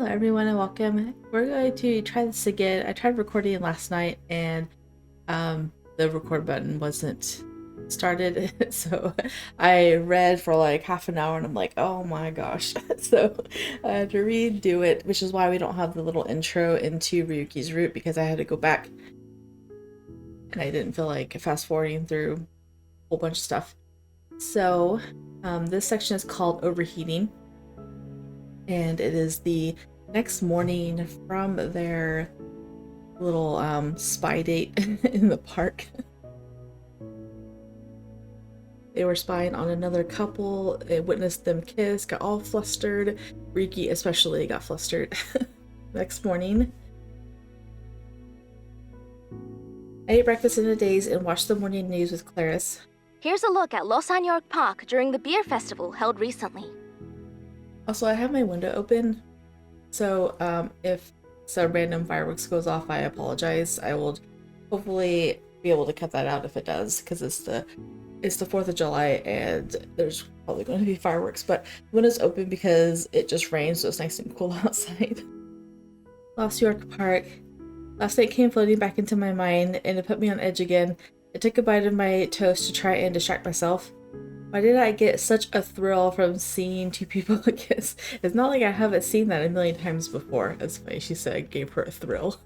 Hello everyone and welcome. We're going to try this again. I tried recording last night and the record button wasn't started. So I read for like half an hour and I'm like, oh my gosh. So I had to redo it, which is why we don't have the little intro into Ryuki's route because I had to go back and I didn't feel like fast forwarding through a whole bunch of stuff. So this section is called Overheating. And it is the next morning from their little spy date in the park. They were spying on another couple. They witnessed them kiss, got all flustered. Ryuki especially got flustered. Next morning, I ate breakfast in a daze and watched the morning news with Clarice. Here's a look at Los Angeles Park during the beer festival held recently. Also, I have my window open, so if some random fireworks goes off, I apologize. I will hopefully be able to cut that out if it does, because it's the 4th of July and there's probably going to be fireworks, but the window's open because it just rained, so it's nice and cool outside. Lost York Park. Last night came floating back into my mind and it put me on edge again. I took a bite of my toast to try and distract myself. Why did I get such a thrill from seeing two people kiss? It's not like I haven't seen that a million times before. That's funny, she said I gave her a thrill.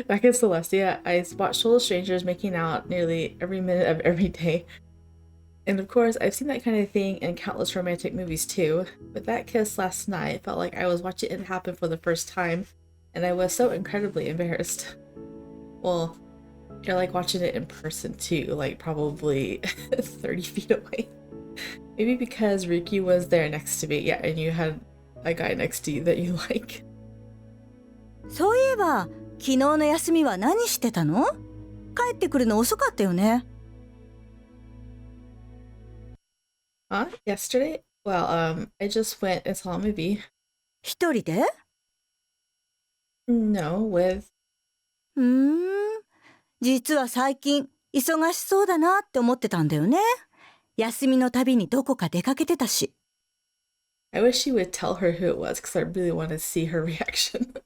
Back in Celestia, I watched total strangers making out nearly every minute of every day. And of course, I've seen that kind of thing in countless romantic movies too. But that kiss last night felt like I was watching it happen for the first time, and I was so incredibly embarrassed. Well, you're like watching it in person too, like probably 30 feet away. Maybe because Ryuki was there next to me, yeah, and you had a guy next to you that you like. そういえば、昨日の休みは何してたの？帰ってくるの遅かったよね。Yesterday? Well, I just went and saw a movie. 一人で？ No, with... 実は最近忙しそうだなって思ってたんだよね。休みのたびにどこか出かけてたし。I wish she would tell her who it was because I really want to see her reaction.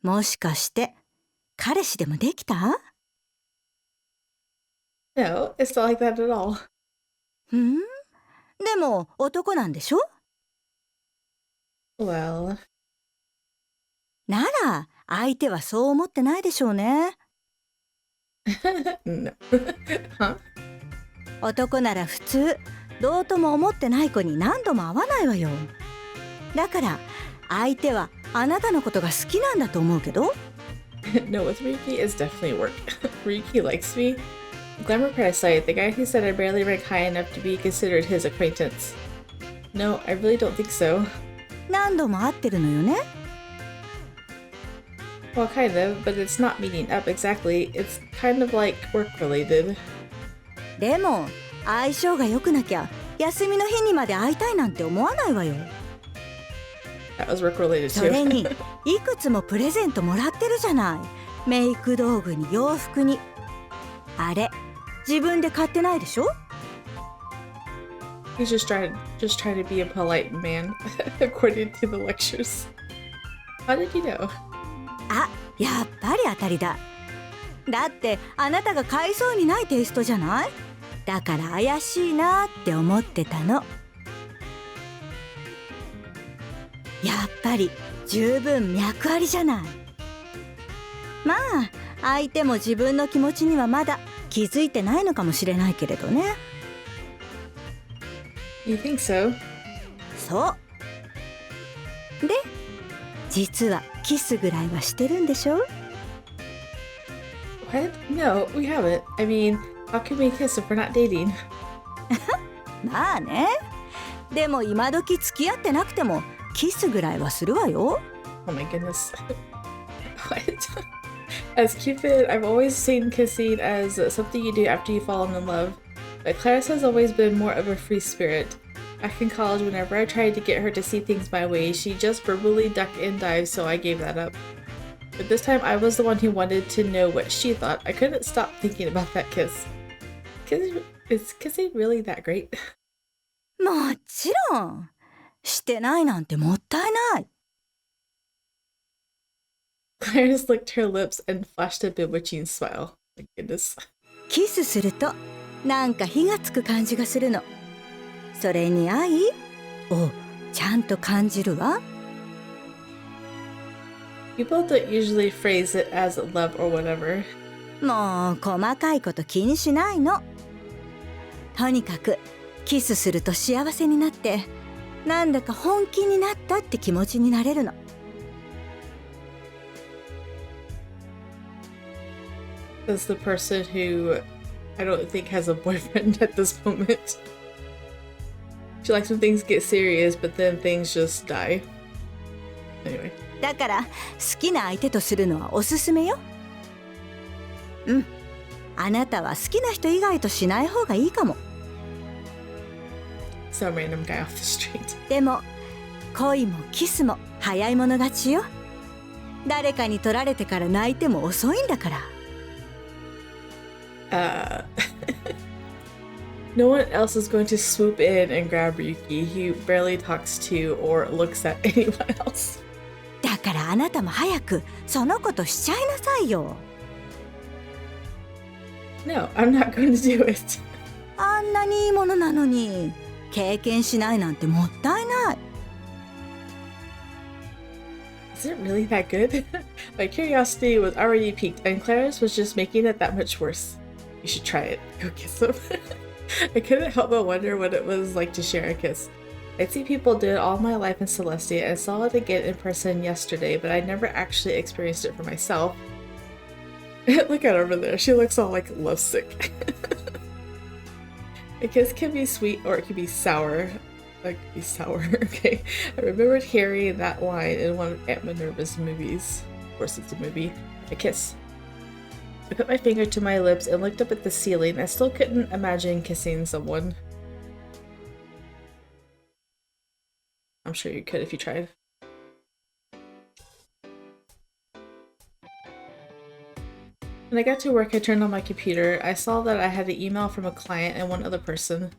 もしかして彼氏でもできた？ No, it's not like that at all. でも男なんでしょ？ Well... なら相手はそう思ってないでしょうね。No. Huh? 男なら普通どうとも思ってない子に何度も会わないわよ。だから相手はあなたのことが好きなんだと思うけど。No, with Ryuki is definitely work. Ryuki likes me. Glamour Parasite, the guy who said I barely rank high enough to be considered his acquaintance. No, I really don't think so. 何度も会ってるのよね。Well, kind of, but it's not meeting up exactly. It's kind of like work-related. でも相性が良くなきゃ休みの日にまで会いたいなんて思わないわよ。That was work-related too. それにいくつもプレゼントもらってるじゃない。メイク道具に洋服に。あれ自分で買ってないでしょ？ He's just trying to be a polite man, according to the lectures. How did you know? あ、やっぱり当たりだ。だってあなたが買いそうにないテイストじゃない？だから怪しいなって思ってたの。やっぱり十分脈ありじゃない。まあ相手も自分の気持ちにはまだ気づいてないのかもしれないけれどね。You think so? そう。で、実はキスぐらいはしてるんでしょ？ What? No, we haven't. I mean, how can we kiss if we're not dating? まあね。でも今時付き合ってなくてもキスぐらいはするわよ。Oh my goodness. What? As Cupid, I've always seen kissing as something you do after you've fallen in love. But Clarice has always been more of a free spirit. Back in college, whenever I tried to get her to see things my way, she just verbally ducked and dived, so I gave that up. But this time, I was the one who wanted to know what she thought. I couldn't stop thinking about that kiss. Is kissing really that great? もちろん。してないなんてもったいない。Clarence licked her lips and flashed a bewitching smile. My goodness. キスするとなんか火がつく感じがするの。それに愛をちゃんと感じるわ。People don't usually phrase it as love or whatever. もう細かいこと気にしないの。とにかくキスすると幸せになってなんだか本気になったって気持ちになれるの。That's the person who I don't think has a boyfriend at this moment. She likes when things get serious, but then things just die. Anyway. だから好きな相手とするのはおすすめよ。うん。あなたは好きな人以外としない方がいいかも。Some random guy off the street. でも恋もキスも早い者勝ちよ。誰かに取られてから泣いても遅いんだから。No one else is going to swoop in and grab Ryuki. He barely talks to or looks at anyone else. だからあなたも早くそのことしちゃいなさいよ。No, I'm not going to do it. あんなにいいものなのに経験しないなんてもったいない。Is it really that good? My curiosity was already piqued, and Clarence was just making it that much worse. You should try it. Go kiss him. I couldn't help but wonder what it was like to share a kiss. I'd seen people do it all my life in Celestia and saw it again in person yesterday, but I never actually experienced it for myself. Look at her over there. She looks all like lovesick. A kiss can be sweet or it can be sour. Like, be sour, okay. I remembered hearing that line in one of Aunt Minerva's movies. Of course it's a movie. A kiss. I put my finger to my lips and looked up at the ceiling. I still couldn't imagine kissing someone. I'm sure you could if you tried. When I got to work, I turned on my computer. I saw that I had an email from a client and one other person.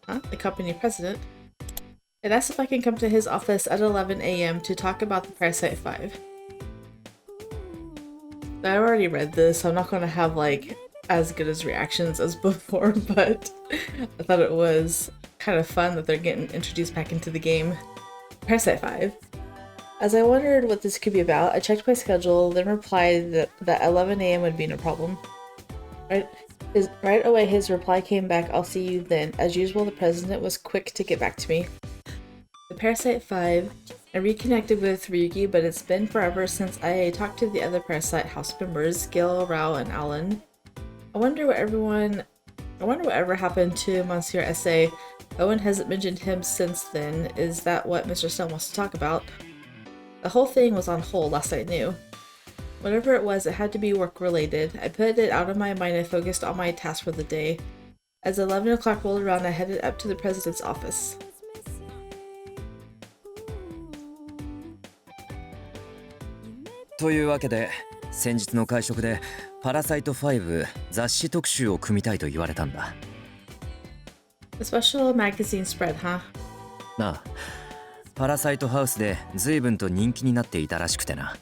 Huh? The company president. It asked if I can come to his office at 11 a.m. to talk about the Parasite 5. I already read this, so I'm not going to have like as good as reactions as before, but I thought it was kind of fun that they're getting introduced back into the game. Parasite 5. As I wondered what this could be about, I checked my schedule, then replied that 11 a.m. would be no problem. Right away, his reply came back, "I'll see you then." As usual, the president was quick to get back to me. The Parasite 5. I reconnected with Ryuki, but it's been forever since I talked to the other Parasite house members, Gil, Rao, and Alan. I wonder whatever happened to Monsieur S.A. Owen hasn't mentioned him since then. Is that what Mr. Stone wants to talk about? The whole thing was on hold last I knew. Whatever it was, it had to be work-related. I put it out of my mind and focused on my task for the day. As 11 o'clock rolled around, I headed up to the president's office. というわけで先日の会食でパラサイト5雑誌特集を組みたいと言われたんだ。A special magazine spread, huh? なあ、パラサイトハウスで随分と人気になっていたらしくてな。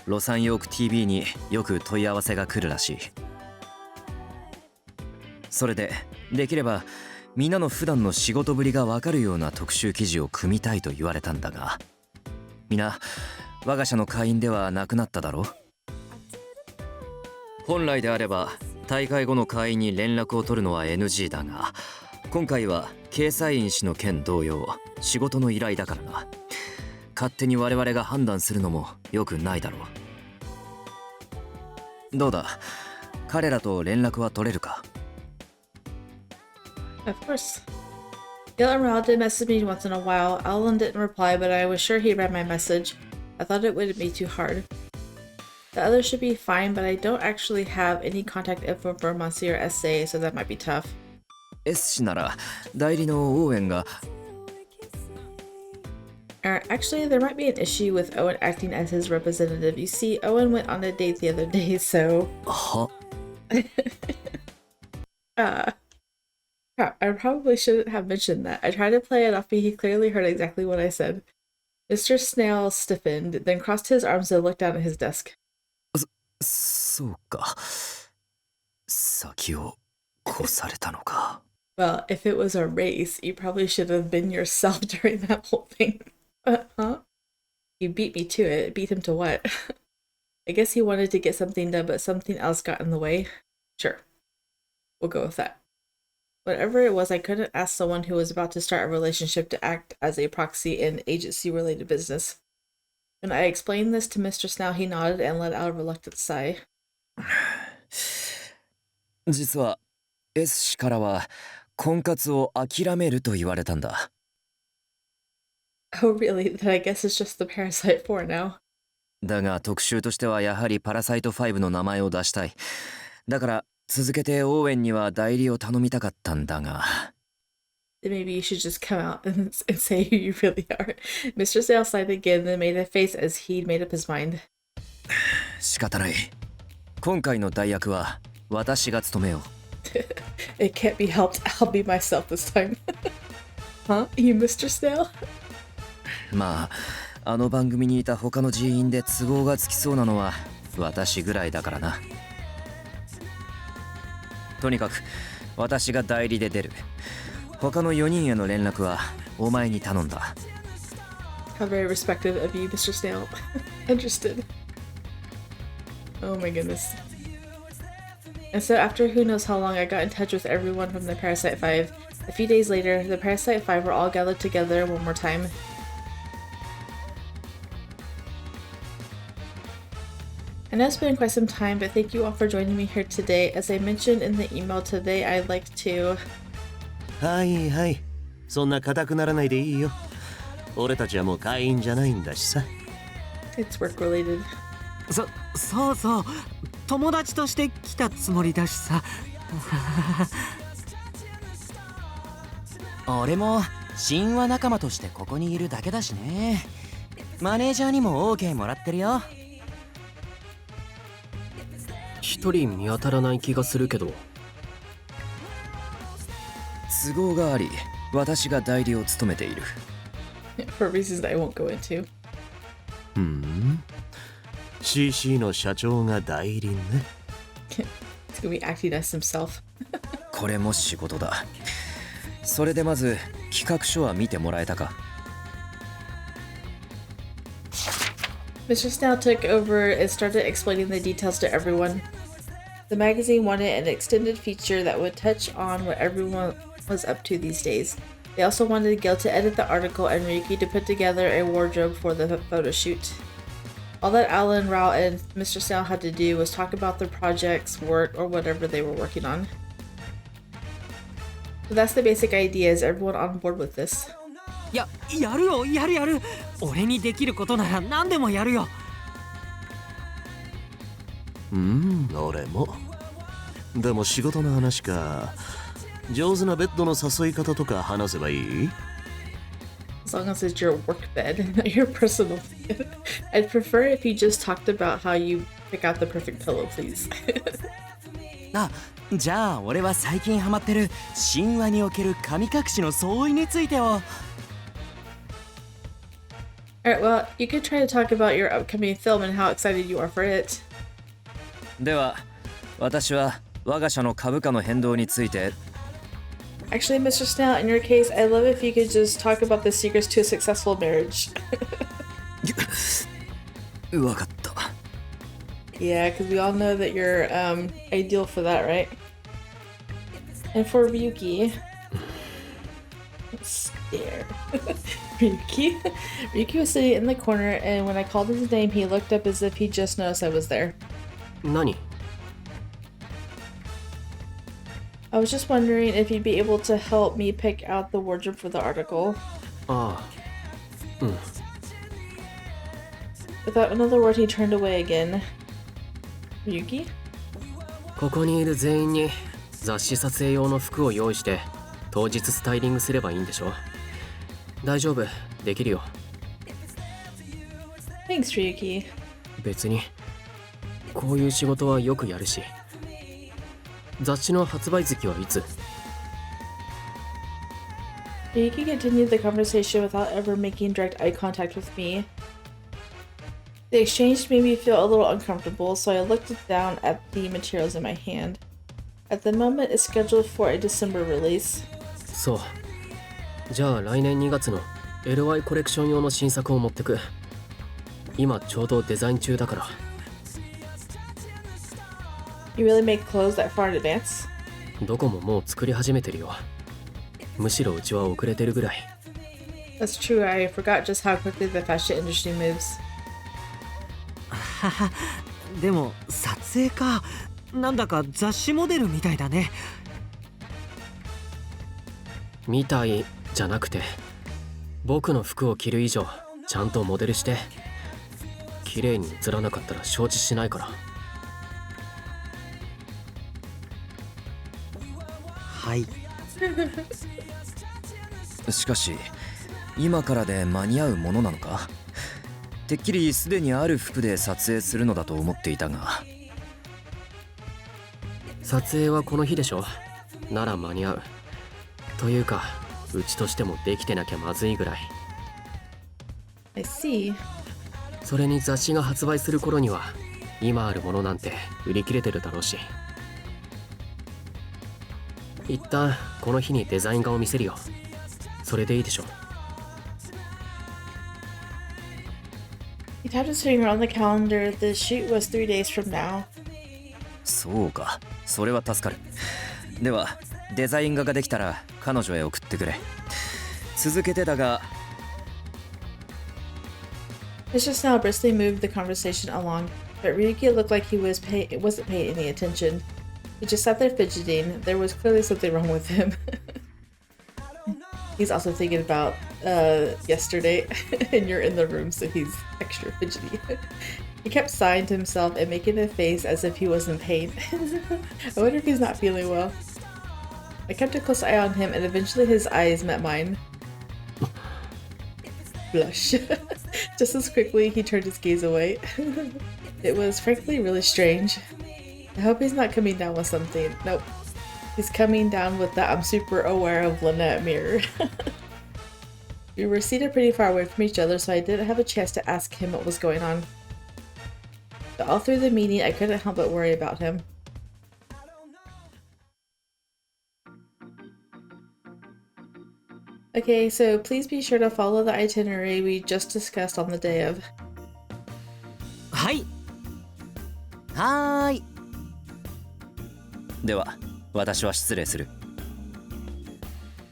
ロサンヨーク TV によく問い合わせが来るらしい。それでできればみんなの普段の仕事ぶりがわかるような特集記事を組みたいと言われたんだが、みんな我が社の会員ではなくなっただろう。本来であれば大会後の会員に連絡を取るのは NG だが、今回はケイサイン氏の件同様仕事の依頼だからな。勝手に我々が判断するのも良くないだろう。どうだ、彼らと連絡は取れるか？ Of course. Gil and Rao did message me once in a while. Alan didn't reply, but I was sure he read my message. I thought it wouldn't be too hard. The others should be fine, but I don't actually have any contact info for Monsieur S.A., so that might be tough. S 氏なら代理のオーエンが。Actually, there might be an issue with Owen acting as his representative. You see, Owen went on a date the other day, so... Huh? Crap, I probably shouldn't have mentioned that. I tried to play it off, but he clearly heard exactly what I said. Mr. Snail stiffened, then crossed his arms and looked down at his desk. そうか。先を越されたのか。Well, if it was a race, you probably should have been yourself during that whole thing. Huh? You beat me to it. Beat him to what? I guess he wanted to get something done, but something else got in the way. Sure. We'll go with that. Whatever it was, I couldn't ask someone who was about to start a relationship to act as a proxy in agency-related business. When I explained this to Mr. Snail, he nodded and let out a reluctant sigh. 実は S 氏からは婚活を諦めると言われたんだ。Oh, really? Then I guess it's just the Parasite 4 now. だが特集としてはやはりパラサイト5の名前を出したい。だから続けてオーウェンには代理を頼みたかったんだが。Maybe you should just come out and say who you really are. Mr. Snail sighed again, then made a face as he'd made up his mind. 仕方ない。今回の代役は私が務めよう。It can't be helped. I'll be myself this time. Huh? You Mr. Snail? まあ、あの番組にいた他の人員で都合がつきそうなのは私ぐらいだからな。とにかく私が代理で出る。他の4人への連絡はお前に頼んだ。How very respectful of you, Mr. Snail. Interested. Oh my goodness. And so after who knows how long, I got in touch with everyone from the Parasite 5. A few days later, the Parasite 5 were all gathered together one more time. I know it's been quite some time, but thank you all for joining me here today. As I mentioned in the email today, I'd like to... はいはい。そんな固くならないでいいよ。俺たちはもう会員じゃないんだしさ。It's work related. そうそう。友達として来たつもりだしさ。俺も神話仲間としてここにいるだけだしね。マネージャーにも OK もらってるよ。一人見当たらない気がするけど。都合があり、私が代理を務めている。For reasons that I won't go into. CC の社長が代理ね。He's gonna be acting as himself. これも仕事だ。それでまず企画書は見てもらえたか。Mr. Snail took over and started explaining the details to everyone. The magazine wanted an extended feature that would touch on what everyone was up to these days. They also wanted Gil to edit the article and Ryuki to put together a wardrobe for the photo shoot. All that Alan, Rao, and Mr. Snail had to do was talk about their projects, work, or whatever they were working on. So that's the basic idea. Is everyone on board with this? やるよ、やる。俺にできることなら何でもやるよ。俺も。でも仕事の話か。上手なベッドの誘い方とか話せばいい？ As long as it's your work bed, not your personal bed. I'd prefer if you just talked about how you pick out the perfect pillow, please. じゃあ俺は最近ハマってる神話における神隠しの相違についてを。Alright, well, you could try to talk about your upcoming film and how excited you are for it. では、私は我が社の株価の変動について。Actually, Mr. Snail, in your case, I'd love if you could just talk about the secrets to a successful marriage. わかった。Yeah, because we all know that you're ideal for that, right? And for Ryuki... Stare. Ryuki was sitting in the corner, and when I called his name, he looked up as if he just noticed I was there. 何？ I was just wondering if you'd be able to help me pick out the wardrobe for the article. ああ。Without another word, he turned away again. Ryuki? ここにいる全員に雑誌撮影用の服を用意して当日スタイリングすればいいんでしょ？大丈夫、できるよ。Thanks, Ryuki. 別にこういう仕事はよくやるし。雑誌の発売月はいつ？ Ryuki continued the conversation without ever making direct eye contact with me. The exchange made me feel a little uncomfortable, so I looked down at the materials in my hand. At the moment, it's scheduled for a December release. そう。じゃあ来年2月の LY コレクション用の新作を持ってく。今ちょうどデザイン中だから。You really make clothes that far in advance? どこももう作り始めてるよ。むしろうちは遅れてるぐらい。That's true, I forgot just how quickly the fashion industry moves. はは、でも撮影か。なんだか雑誌モデルみたいだね。みたいじゃなくて、僕の服を着る以上ちゃんとモデルして。綺麗に映らなかったら承知しないから。はい。しかし今からで間に合うものなのか。てっきりすでにある服で撮影するのだと思っていたが。撮影はこの日でしょ。なら間に合う。というかうちとしてもできてなきゃまずいぐらい。 I see. それに雑誌が発売する頃には今あるものなんて売り切れてるだろうし。一旦この日にデザイン画を見せるよ。それでいいでしょ。 He tapped his finger on the calendar. The shoot was 3 days from now. そうか、それは助かる。ではデザイン画ができたら彼女へ送ってくれ。続けてだが。It's just now briskly moved the conversation along, but Ryuki looked like he wasn't paying any attention. He just sat there fidgeting. There was clearly something wrong with him. He's also thinking about yesterday, and you're in the room, so he's extra fidgety. He kept sighing to himself and making a face as if he was in pain. I wonder if he's not feeling well. I kept a close eye on him, and eventually his eyes met mine. Blush. Just as quickly, he turned his gaze away. It was frankly really strange. I hope he's not coming down with something. Nope. He's coming down with that I'm super aware of Lynette mirror. We were seated pretty far away from each other, so I didn't have a chance to ask him what was going on. But all through the meeting, I couldn't help but worry about him. Okay, so please be sure to follow the itinerary we just discussed on the day of. はい。はーい。では私は失礼する。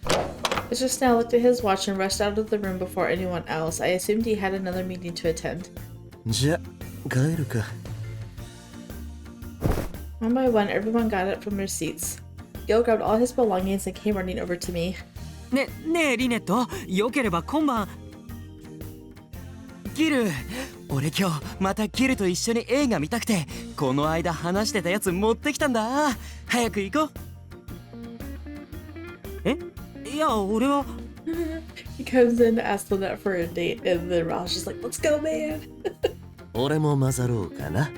I just now looked at his watch and rushed out of the room before anyone else. I assumed he had another meeting to attend. じゃ帰るか。One by one, everyone got up from their seats. Gil grabbed all his belongings and came running over to me. ねえリネット、よければ今晩。キル、俺今日またキルと一緒に映画見たくて、この間話してたやつ持ってきたんだ。早く行こう。え、いや俺は。He comes in to ask Lynette for a date, and then Ralph's just like, "Let's go, man!" 俺も混ざろうかな。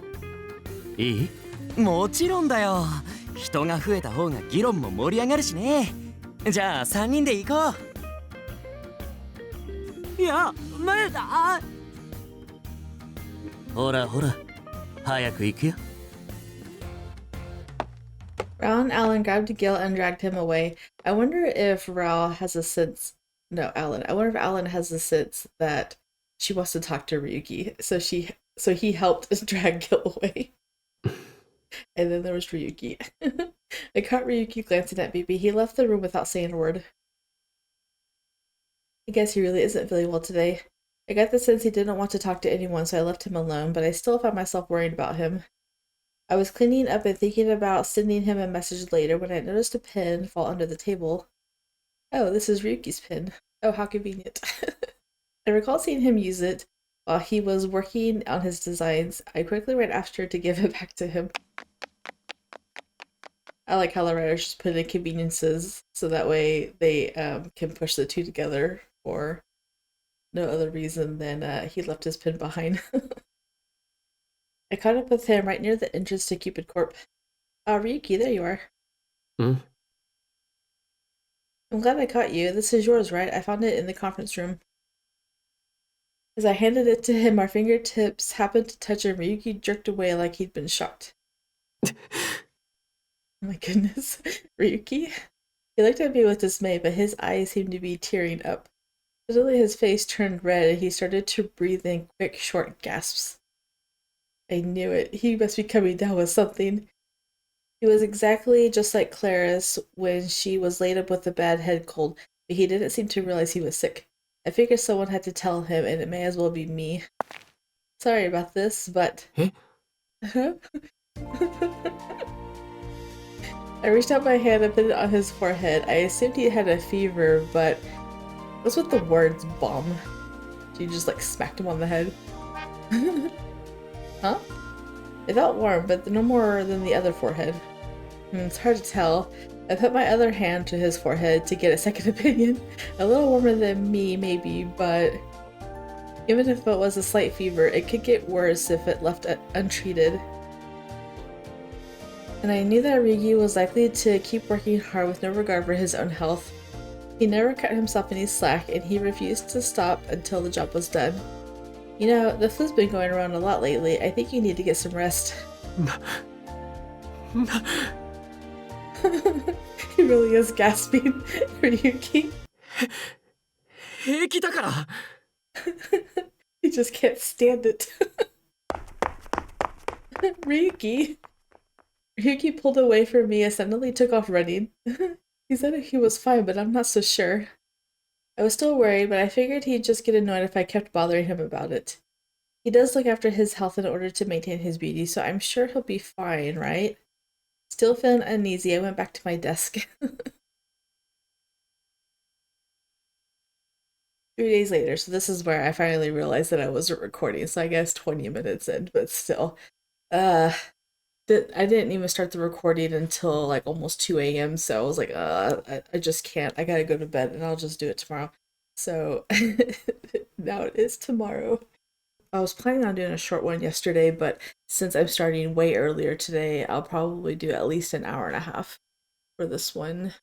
いい？もちろんだよ。人が増えた方が議論も盛り上がるしね。じゃあ3人で行こいや、まだ。ほらほら、早く行くよ。Ral and Alan grabbed Gil and dragged him away. I wonder if Ral has a sense. No, Alan. I wonder if Alan has a sense that she wants to talk to Ryuki. So he helped drag Gil away. And then there was Ryuki. I caught Ryuki glancing at me, but he left the room without saying a word. I guess he really isn't feeling well today. I got the sense he didn't want to talk to anyone, so I left him alone, but I still found myself worried about him. I was cleaning up and thinking about sending him a message later when I noticed a pen fall under the table. Oh, this is Ryuki's pen. Oh, how convenient. I recall seeing him use it while he was working on his designs. I quickly ran after to give it back to him. I like how the writers just put in conveniences so that way they can push the two together for no other reason than he left his pen behind. I caught up with him right near the entrance to Cupid Corp. Ryuki, there you are. I'm glad I caught you. This is yours, right? I found it in the conference room. As I handed it to him, our fingertips happened to touch and Ryuki jerked away like he'd been shocked. Oh my goodness. Ryuki? He looked at me with dismay, but his eyes seemed to be tearing up. Suddenly his face turned red and he started to breathe in quick, short gasps. I knew it. He must be coming down with something. He was exactly just like Clarice when she was laid up with a bad head cold, but he didn't seem to realize he was sick. I figured someone had to tell him, and it may as well be me. Sorry about this, but... Eh? I reached out my hand and put it on his forehead. I assumed he had a fever, but what's with the words bomb? You just like smacked him on the head. Huh? It felt warm, but no more than the other forehead. It's hard to tell. I put my other hand to his forehead to get a second opinion. A little warmer than me, maybe, but even if it was a slight fever, it could get worse if it left untreated. And I knew that Ryuki was likely to keep working hard with no regard for his own health. He never cut himself any slack, and he refused to stop until the job was done. You know, the flu's been going around a lot lately. I think you need to get some rest. He really is gasping. Ryuki. 平気だから He just can't stand it. Ryuki. Ryuki pulled away from me and suddenly took off running. He said he was fine, but I'm not so sure. I was still worried, but I figured he'd just get annoyed if I kept bothering him about it. He does look after his health in order to maintain his beauty, so I'm sure he'll be fine, right? Still feeling uneasy, I went back to my desk. 3 days later, so this is where I finally realized that I wasn't recording, so I guess 20 minutes in, but still. I didn't even start the recording until like almost 2 a.m. So I was like, I just can't. I gotta go to bed and I'll just do it tomorrow. So now it is tomorrow. I was planning on doing a short one yesterday, but since I'm starting way earlier today, I'll probably do at least an hour and a half for this one.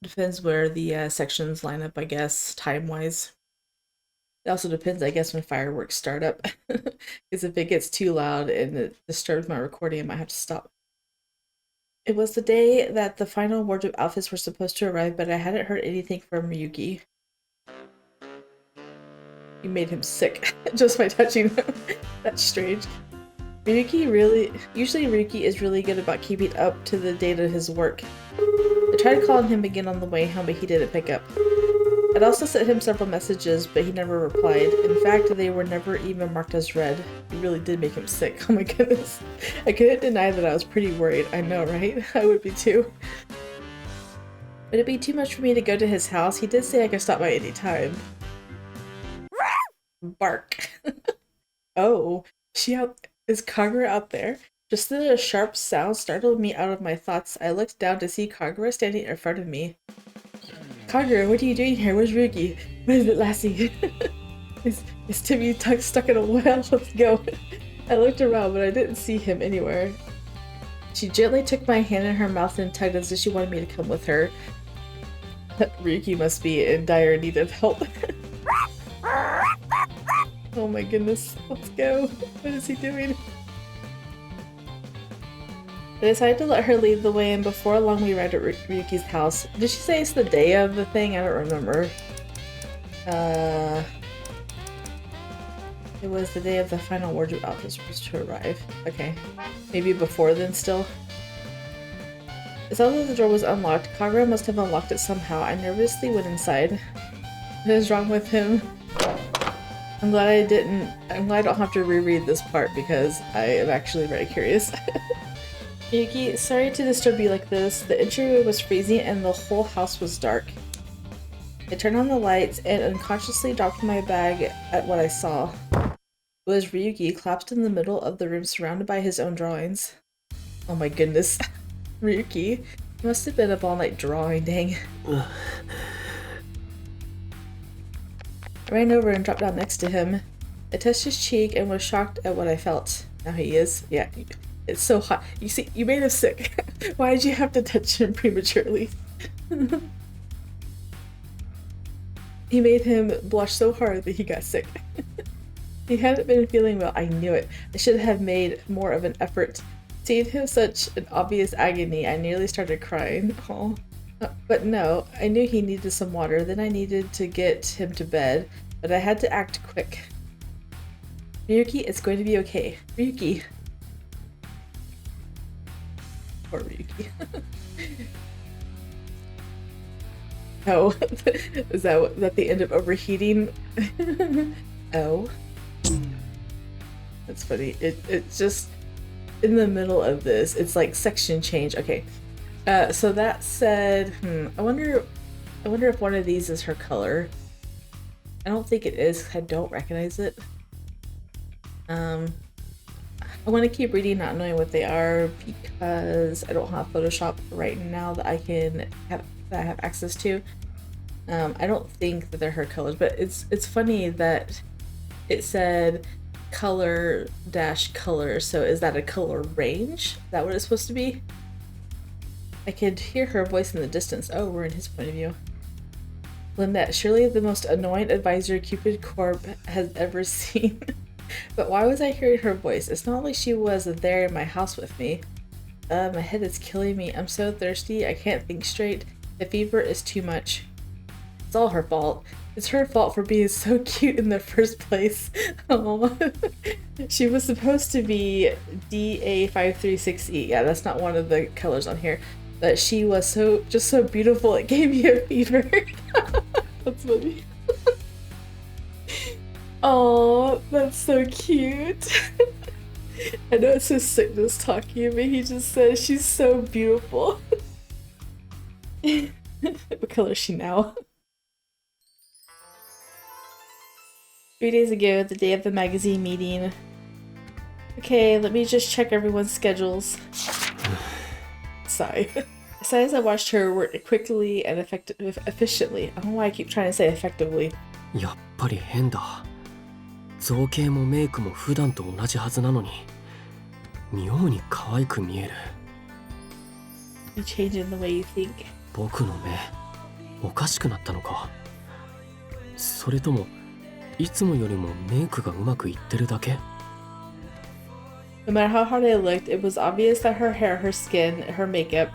Depends where the sections line up, I guess, time-wise. It also depends, I guess, when fireworks start up. Because if it gets too loud and it disturbs my recording, I might have to stop. It was the day that the final wardrobe outfits were supposed to arrive, but I hadn't heard anything from Ryuki. You made him sick just by touching him. That's strange. Usually Ryuki is really good about keeping up to the date of his work. I tried calling him again on the way home, but he didn't pick up. I'd also sent him several messages, but he never replied. In fact, they were never even marked as read. It really did make him sick. Oh my goodness. I couldn't deny that I was pretty worried. I know, right? I would be too. Would it be too much for me to go to his house? He did say I could stop by any time. Bark. Oh, is Kagura out there? Just then a sharp sound startled me out of my thoughts. I looked down to see Kagura standing in front of me. Kagura, what are you doing here? Where's Ryuki? Where is it, Lassie? Is Timmy stuck in a well? Let's go. I looked around, but I didn't see him anywhere. She gently took my hand in her mouth and tugged as if she wanted me to come with her. Ryuki must be in dire need of help. Oh my goodness, let's go. What is he doing? I decided to let her lead the way, and before long we arrived at Ryuki's house. Did she say it's the day of the thing? I don't remember. It was the day of the final wardrobe outfit supposed to arrive. Okay. Maybe before then still? It sounded like the door was unlocked. Kagura must have unlocked it somehow. I nervously went inside. What is wrong with him? I'm glad I don't have to reread this part because I am actually very curious. Ryuki, sorry to disturb you like this. The entryway was freezing and the whole house was dark. I turned on the lights and unconsciously dropped my bag at what I saw. It was Ryuki, collapsed in the middle of the room surrounded by his own drawings. Oh my goodness. Ryuki, he must have been up all night drawing, dang. I ran over and dropped down next to him. I touched his cheek and was shocked at what I felt. Now he is. Yeah, it's so hot. You see, you made him sick. Why did you have to touch him prematurely? He made him blush so hard that he got sick. He hadn't been feeling well. I knew it. I should have made more of an effort. Seeing him such an obvious agony, I nearly started crying. Oh. But no, I knew he needed some water. Then I needed to get him to bed, but I had to act quick. Ryuki, it's going to be okay. Ryuki. Poor Ryuki. Oh, is that the end of overheating? Oh. That's funny. It's just in the middle of this. It's like section change. Okay. So that said, I wonder if one of these is her color. I don't think it is. I don't recognize it. I want to keep reading, not knowing what they are, because I don't have Photoshop right now that I have access to. I don't think that they're her colors, but it's funny that it said color dash color. So is that a color range? Is that what it's supposed to be? I could hear her voice in the distance. Oh, we're in his point of view. Lynette, surely the most annoying advisor Cupid Corp has ever seen. But why was I hearing her voice? It's not like she was there in my house with me. My head is killing me. I'm so thirsty. I can't think straight. The fever is too much. It's all her fault. It's her fault for being so cute in the first place. Oh, she was supposed to be DA536E. Yeah, that's not one of the colors on here. But she was just so beautiful. It gave me a fever. That's funny. Oh, that's so cute. I know it's his sickness talking, but he just says she's so beautiful. What color is she now? 3 days ago, the day of the magazine meeting. Okay, let me just check everyone's schedules. Sigh. Sigh as I watched her work quickly and efficiently. I don't know why I keep trying to say effectively. やっぱり変だ。造形もメイクも普段と同じはずなのに、妙に可愛く見える。You change in the way you think. 僕の目、おかしくなったのか。それとも、いつもよりもメイクがうまくいってるだけ？ No matter how hard I looked, it was obvious that her hair, her skin, her makeup,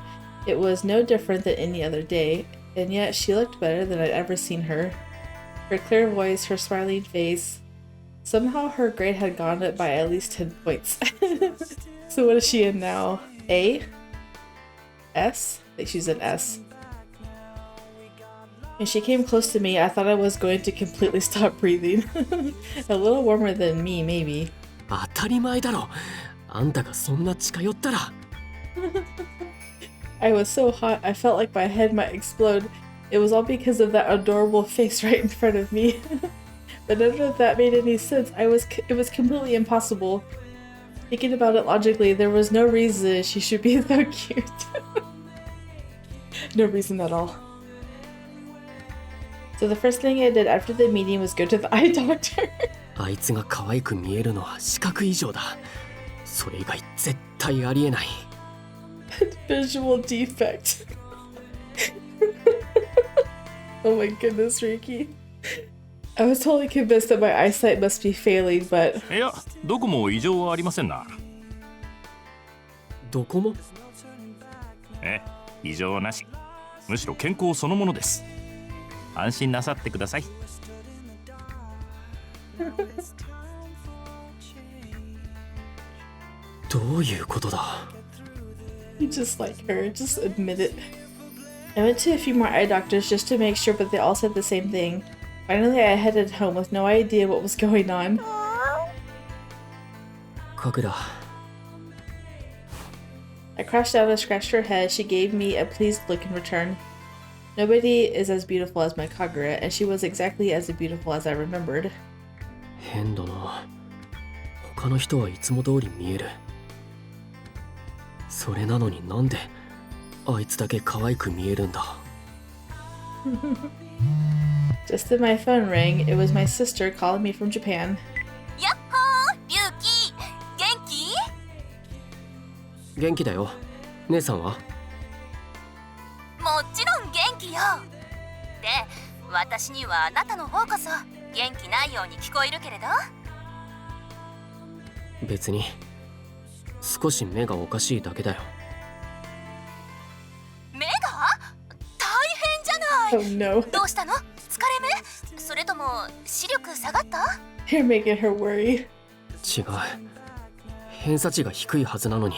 it was no different than any other day, and yet she looked better than I'd ever seen her. Her clear voice, her smiling face. Somehow her grade had gone up by at least 10 points. So what is she in now? A? S? I think she's an S. When she came close to me, I thought I was going to completely stop breathing. A little warmer than me, maybe. 当たり前だろ。あんたがそんな近寄ったら。I was so hot, I felt like my head might explode. It was all because of that adorable face right in front of me. But none of that made any sense. It was completely impossible. Thinking about it logically, there was no reason she should be so cute. No reason at all. So the first thing I did after the meeting was go to the eye doctor. あいつが可愛く見えるのは視覚異常だ。それ以外絶対ありえない。Visual defect. Oh my goodness, Ryuki. I was totally convinced that my eyesight must be failing, but... いや、どこも異常はありませんな。どこも？異常なし。むしろ健康そのものです。安心なさってください。どういうことだ？ You just like her, just admit it. I went to a few more eye doctors just to make sure, but they all said the same thing. Finally, I headed home with no idea what was going on. かぐら。I crashed down and scratched her head. She gave me a pleased look in return. Nobody is as beautiful as my Kagura, and she was exactly as beautiful as I remembered. 変だな。他の人はいつも通り見える。それなのになんであいつだけ可愛く見えるんだ。Just then my phone rang. It was my sister calling me from Japan. やっほー、リュウキ、元気？元気だよ。姉さんは？もちろんで私にはあなたの方こそ元気ないように聞こえるけれど。別に少し目がおかしいだけだよ。目が大変じゃない。 Oh no. どうしたの？疲れ目？それとも視力下がった？ You're making her worry. 違う、偏差値が低いはずなのに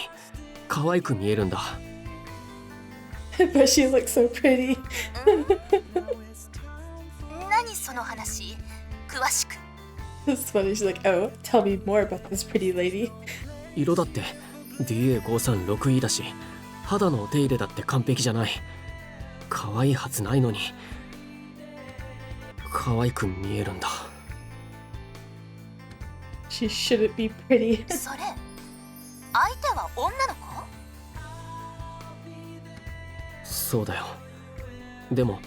可愛く見えるんだ。But she looks so pretty. 何その話？詳しく。It's funny. She's like, oh, tell me more about this pretty lady. 色だって DA536E だし、肌のお手入れだって完璧じゃない。可愛いはずないのに可愛く見えるんだ。She shouldn't be pretty. それ、相手は女の子？そうだよ。でも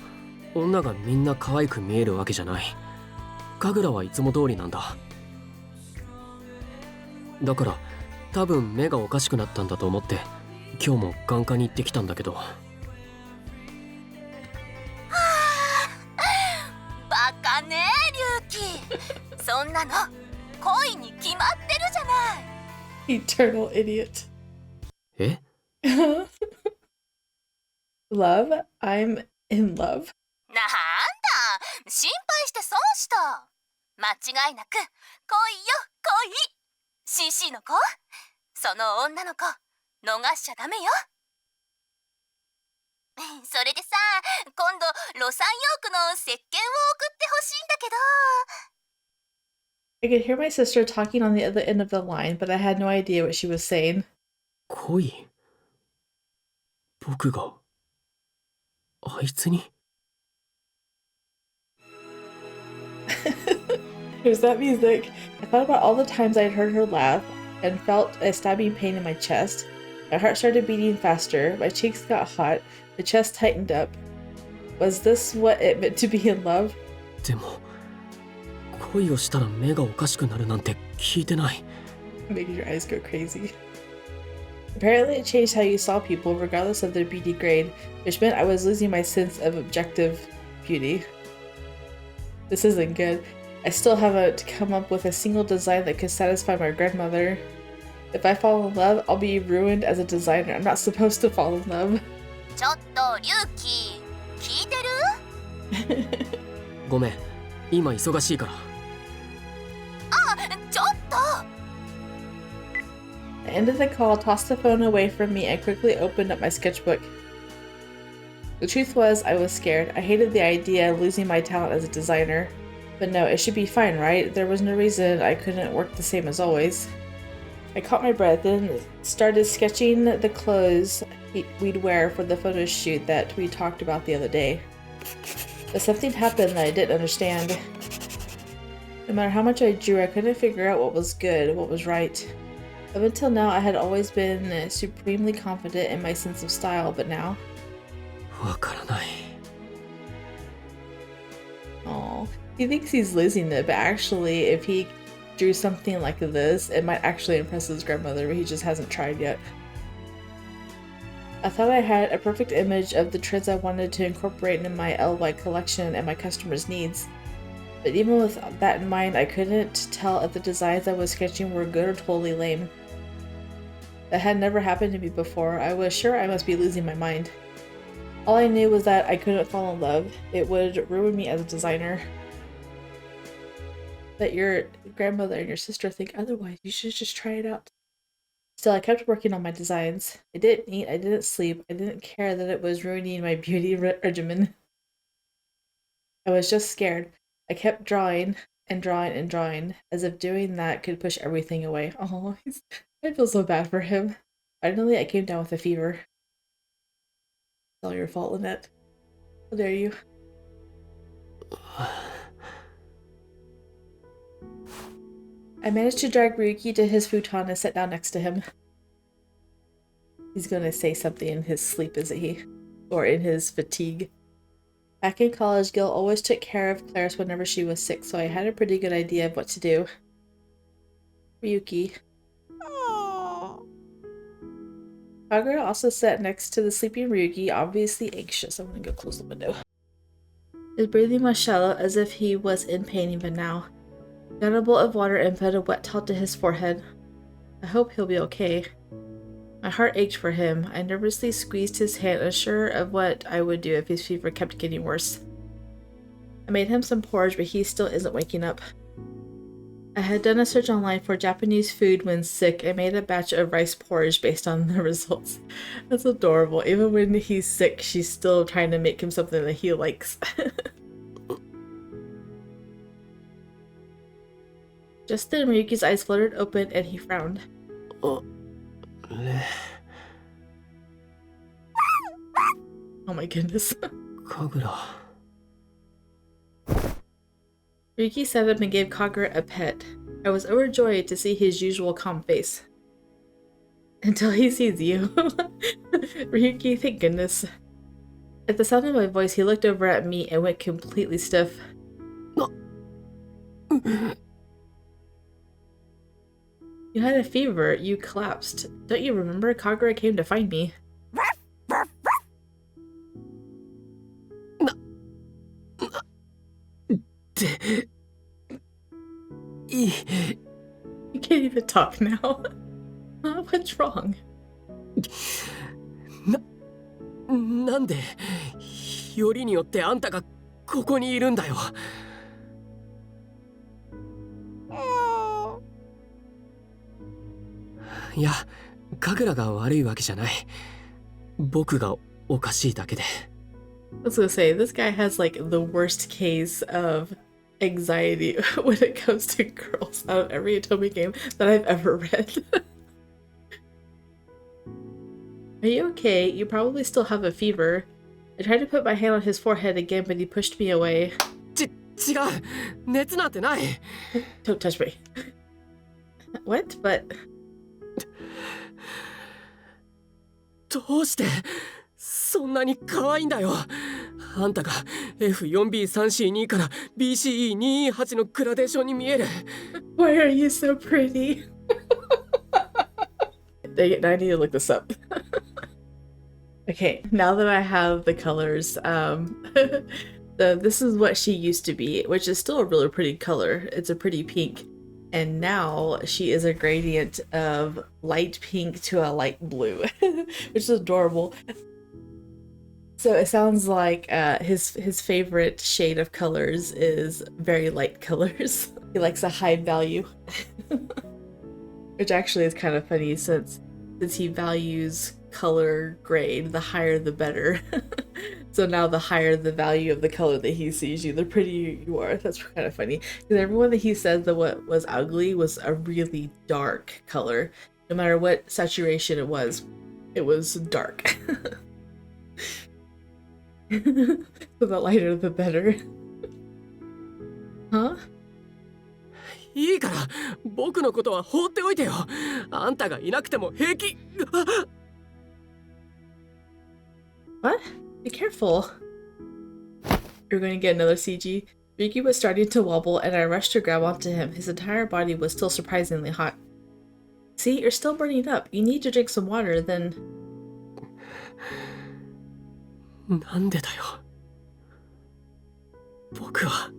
女がみんな可愛く見えるわけじゃない。神楽はいつも通りなんだ。だから多分目がおかしくなったんだと思って今日も眼科に行ってきたんだけど。バカねリュウキ。そんなの恋に決まってるじゃない。 Eternal idiot. え？ Love? I'm in love. なんだ、心配して損した。間違いなく恋よ恋。 CC の子、その女の子逃しちゃダメよ。それでさ、今度ロサンヨークの石鹸を送ってほしいんだけど。 I could hear my sister talking on the other end of the line, but I had no idea what she was saying. 恋？僕があいつに？ There's that music. I thought about all the times I'd heard her laugh and felt a stabbing pain in my chest. My heart started beating faster, my cheeks got hot, the chest tightened up. Was this what it meant to be in love? でも恋をしたら目がおかしくなるなんて聞いてない。 Making your eyes go crazy. Apparently it changed how you saw people regardless of their beauty grade, which meant I was losing my sense of objective beauty. This isn't good. I still haven't come up with a single design that could satisfy my grandmother. If I fall in love, I'll be ruined as a designer. I'm not supposed to fall in love. ちょっとリュウキ、聞いてる？ごめん、今忙しいから。あ、ちょっと。 I ended the call, tossed the phone away from me, and quickly opened up my sketchbook. The truth was, I was scared. I hated the idea of losing my talent as a designer. But no, it should be fine, right? There was no reason I couldn't work the same as always. I caught my breath and started sketching the clothes we'd wear for the photo shoot that we talked about the other day. But something happened that I didn't understand. No matter how much I drew, I couldn't figure out what was good, what was right. Up until now, I had always been supremely confident in my sense of style, but now... わからない。 Oh, he thinks he's losing it, but actually, if he drew something like this, it might actually impress his grandmother, but he just hasn't tried yet. I thought I had a perfect image of the trends I wanted to incorporate in my LY collection and my customers' needs. But even with that in mind, I couldn't tell if the designs I was sketching were good or totally lame. That had never happened to me before. I was sure I must be losing my mind. All I knew was that I couldn't fall in love. It would ruin me as a designer. But your grandmother and your sister think otherwise. You should just try it out. Still, I kept working on my designs. I didn't eat, I didn't sleep, I didn't care that it was ruining my beauty regimen. I was just scared. I kept drawing and drawing and drawing, as if doing that could push everything away. Oh, I feel so bad for him. Finally, I came down with a fever. It's all your fault, Lynette. How dare you? I managed to drag Ryuki to his futon and sat down next to him. He's gonna say something in his sleep, isn't he? Or in his fatigue. Back in college, Gil always took care of Claris whenever she was sick, so I had a pretty good idea of what to do. Ryuki. Kagura also sat next to the sleeping Ryuki, obviously anxious. I'm gonna go close the window. His breathing was shallow, as if he was in pain even now. Got a bowl of water and put a wet towel to his forehead. I hope he'll be okay. My heart ached for him. I nervously squeezed his hand, unsure of what I would do if his fever kept getting worse. I made him some porridge, but he still isn't waking up. I had done a search online for Japanese food when sick and made a batch of rice porridge based on the results. That's adorable. Even when he's sick, she's still trying to make him something that he likes. Just then, Ryuki's eyes fluttered open and he frowned. Oh my goodness. Kagura. Ryuki sat up and gave Kagura a pet. I was overjoyed to see his usual calm face. Until he sees you. Ryuki, thank goodness. At the sound of my voice, he looked over at me and went completely stiff. You had a fever. You collapsed. Don't you remember? Kagura came to find me. You can't even talk now. What's wrong? なんでよりによってあんたがここにいるんだよ。いや、カグラが悪いわけじゃない。僕がおかしいだけで。I was gonna say, this guy has like the worst case of anxiety when it comes to girls out of every Atomi game that I've ever read. Are you okay? You probably still have a fever. I tried to put my hand on his forehead again, but he pushed me away. 違う。熱なんてない。Don't touch me. What? But... どうしてそんなに可愛いんだよ。あんたが F4B3C2 から BCE228 のグラデーションに見える。Why are you so pretty? Dang it, now I need to look this up. Okay, now that I have the colors, this is what she used to be, which is still a really pretty color. It's a pretty pink. And now she is a gradient of light pink to a light blue, which is adorable. So it sounds like his favorite shade of colors is very light colors. He likes a high value, which actually is kind of funny since he values color grade, the higher the better. So now the higher the value of the color that he sees you, the prettier you are. That's kind of funny. Because everyone that he said that what was ugly was a really dark color. No matter what saturation it was dark. So the lighter the better. Huh? いいから僕のことは放っておいてよ。あんたがいなくても平気。What? Be careful. You're going to get another CG. Ryuki was starting to wobble and I rushed to grab onto him. His entire body was still surprisingly hot. See, you're still burning up. You need to drink some water, then... なんでだよ。僕は。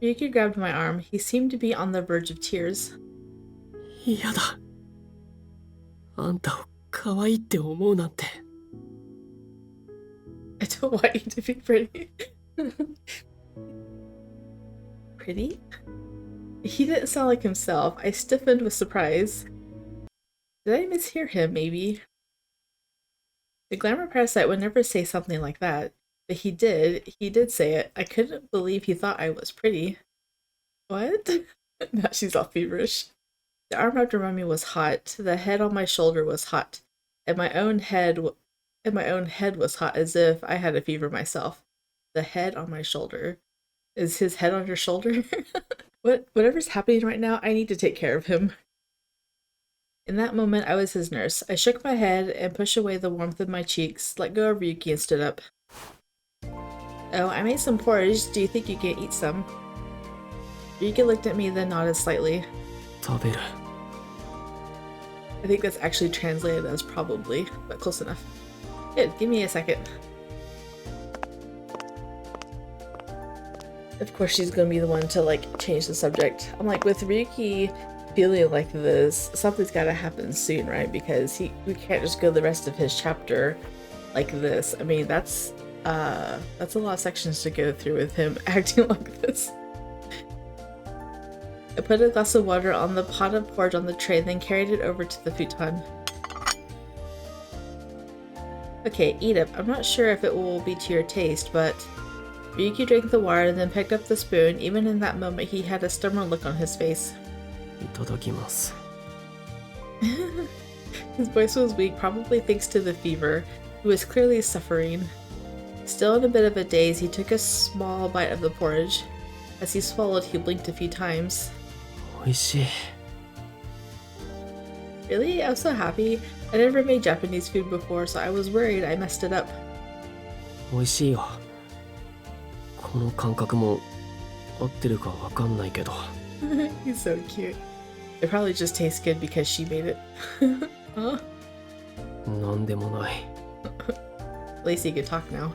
Ryuki grabbed my arm. He seemed to be on the verge of tears. 嫌だ。あんたを可愛いって思うなんて。I don't want you to be pretty. Pretty? He didn't sound like himself. I stiffened with surprise. Did I mishear him, maybe? The glamour parasite would never say something like that. But he did say it. I couldn't believe he thought I was pretty. What? Now she's all feverish. The arm wrapped around me was hot. The head on my shoulder was hot. And my own head was hot, as if I had a fever myself. The head on my shoulder. Is his head on your shoulder? Whatever's happening right now, I need to take care of him. In that moment, I was his nurse. I shook my head and pushed away the warmth of my cheeks, let go of Ryuki, and stood up. Oh, I made some porridge. Do you think you can eat some? Ryuki looked at me, then nodded slightly. 食べる。I think that's actually translated as probably, but close enough. Good, give me a second. Of course, she's gonna be the one to like change the subject. I'm like, with Ryuki feeling like this, something's gotta happen soon, right? Because we can't just go the rest of his chapter like this. I mean, that's a lot of sections to go through with him acting like this. I put a glass of water on the pot of porridge on the tray, then carried it over to the futon. Okay, eat up. I'm not sure if it will be to your taste, but Ryuki drank the water and then picked up the spoon. Even in that moment, he had a stubborn look on his face. いただきます。 His voice was weak, probably thanks to the fever. He was clearly suffering. Still in a bit of a daze, he took a small bite of the porridge. As he swallowed, he blinked a few times. 美味しい。 Really? I was so happy. I never made Japanese food before, so I was worried I messed it up. 美味しいよ。この感覚も合ってるかわかんないけど。 He's so cute. It probably just tastes good because she made it. Huh? なんでもない。 At least he could talk now.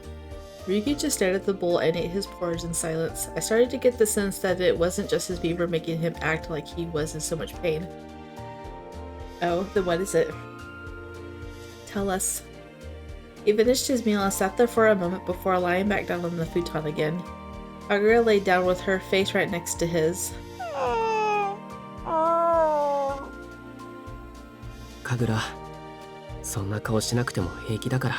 Ryuki just stared at the bowl and ate his porridge in silence. I started to get the sense that it wasn't just his fever making him act like he was in so much pain. Oh, then what is it? Tell us. He finished his meal and sat there for a moment before lying back down on the futon again. Kagura lay down with her face right next to his. 神楽、そんな顔しなくても平気だから。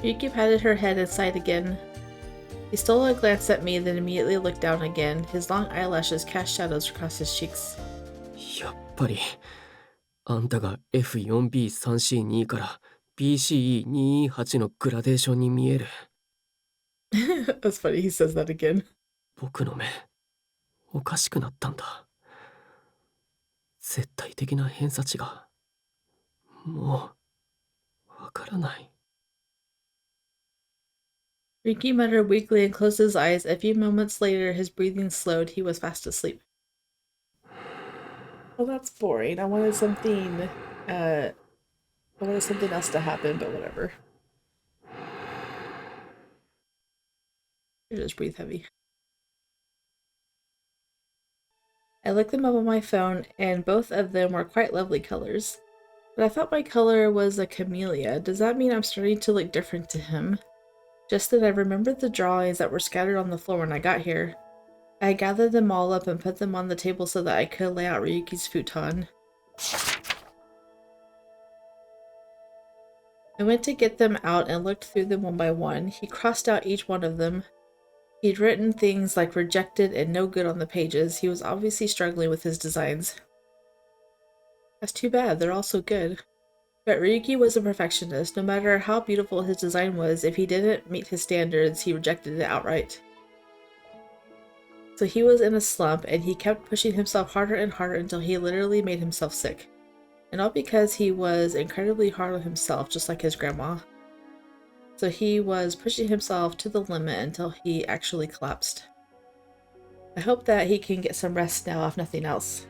Ryuki patted her head and sighed again. He stole a glance at me, then immediately looked down again. His long eyelashes cast shadows across his cheeks. やっぱり、あんたが F4B3C2 から BCE228 のグラデーションに見える。 That's funny, he says that again. 僕の目、おかしくなったんだ。絶対的な偏差値が、もう、わからない。 Ryuki muttered weakly and closed his eyes. A few moments later, his breathing slowed. He was fast asleep. Well, that's boring. I wanted something else to happen, but whatever. You just breathe heavy. I looked them up on my phone, and both of them were quite lovely colors. But I thought my color was a camellia. Does that mean I'm starting to look different to him? Just then I remembered the drawings that were scattered on the floor when I got here. I gathered them all up and put them on the table so that I could lay out Ryuki's futon. I went to get them out and looked through them one by one. He crossed out each one of them. He'd written things like rejected and no good on the pages. He was obviously struggling with his designs. That's too bad, they're all so good. But Ryuki was a perfectionist. No matter how beautiful his design was, if he didn't meet his standards, he rejected it outright. So he was in a slump, and he kept pushing himself harder and harder until he literally made himself sick. And all because he was incredibly hard on himself, just like his grandma. So he was pushing himself to the limit until he actually collapsed. I hope that he can get some rest now, if nothing else.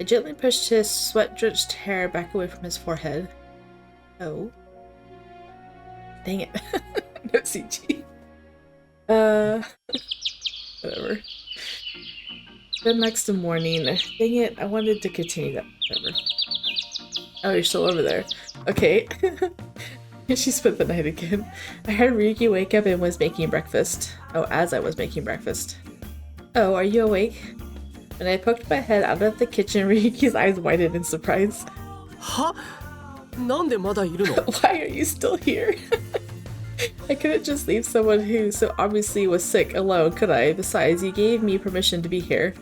I gently pushed his sweat-drenched hair back away from his forehead. Oh. Dang it. No CG. Whatever. Then next morning. Dang it, I wanted to continue that. Whatever. Oh, you're still over there. Okay. She spent the night again. I heard Ryuki wake up and was making breakfast. Oh, as I was making breakfast. Oh, are you awake? When I poked my head out of the kitchen, Ryuki's eyes widened in surprise. は？なんでまだいるの？ Why are you still here? I couldn't just leave someone who so obviously was sick alone, could I? Besides, you gave me permission to be here.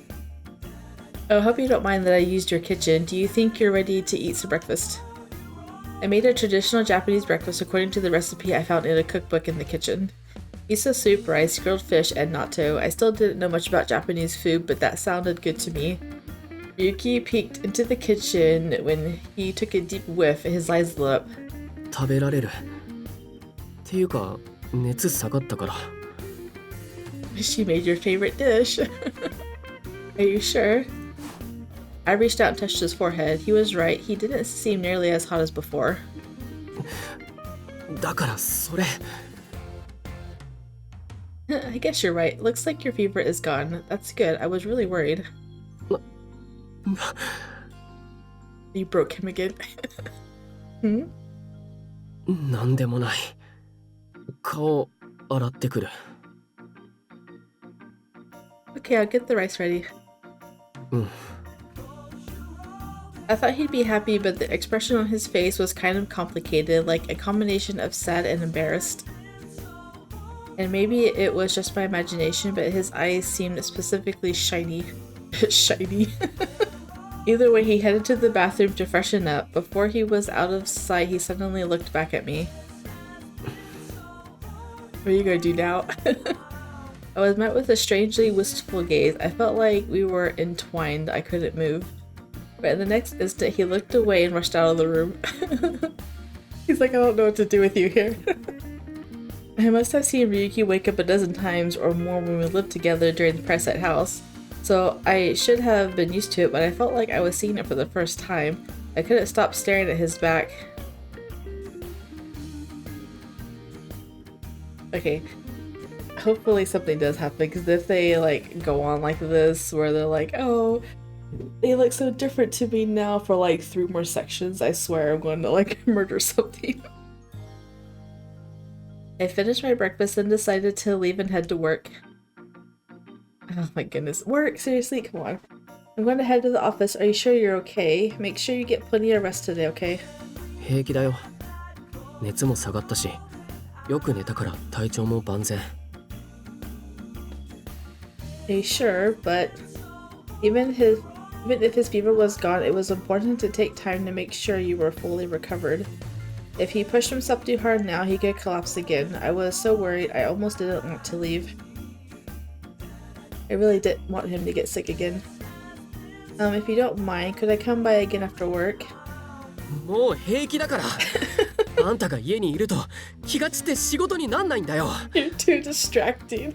Oh, hope you don't mind that I used your kitchen. Do you think you're ready to eat some breakfast? I made a traditional Japanese breakfast according to the recipe I found in a cookbook in the kitchen. Miso soup, rice, grilled fish, and natto. I still didn't know much about Japanese food, but that sounded good to me. Ryuki peeked into the kitchen when he took a deep whiff and his eyes lit up. 食べられる。っていうか、熱下がったから。 She made your favorite dish. Are you sure? I reached out and touched his forehead. He was right. He didn't seem nearly as hot as before. だからそれ I guess you're right. Looks like your fever is gone. That's good. I was really worried. You broke him again. Hmm? なんでもない。顔洗ってくる。Okay, I'll get the rice ready. I thought he'd be happy, but the expression on his face was kind of complicated, like a combination of sad and embarrassed. And maybe it was just my imagination, but his eyes seemed specifically shiny. Shiny. Either way, he headed to the bathroom to freshen up. Before he was out of sight, he suddenly looked back at me. What are you gonna do now? I was met with a strangely wistful gaze. I felt like we were entwined. I couldn't move. But in the next instant, he looked away and rushed out of the room. He's like, I don't know what to do with you here. I must have seen Ryuki wake up a dozen times or more when we lived together during the Parasite house. So I should have been used to it, but I felt like I was seeing it for the first time. I couldn't stop staring at his back. Okay. Hopefully something does happen, because if they like go on like this where they're like, oh, they look so different to me now for like 3 more sections, I swear I'm going to like murder something. I finished my breakfast and decided to leave and head to work. Oh my goodness. Work? Seriously? Come on. I'm going to head to the office. Are you sure you're okay? Make sure you get plenty of rest today, okay? 平気だよ。熱も下がったし、よく寝たから体調も万全。Are you sure? But even if his fever was gone, it was important to take time to make sure you were fully recovered. If he pushed himself too hard now, he could collapse again. I was so worried, I almost didn't want to leave. I really didn't want him to get sick again. If you don't mind, could I come by again after work? もう平気だから。あんたが家にいると気が散って仕事になんないんだよ。You're too distracting.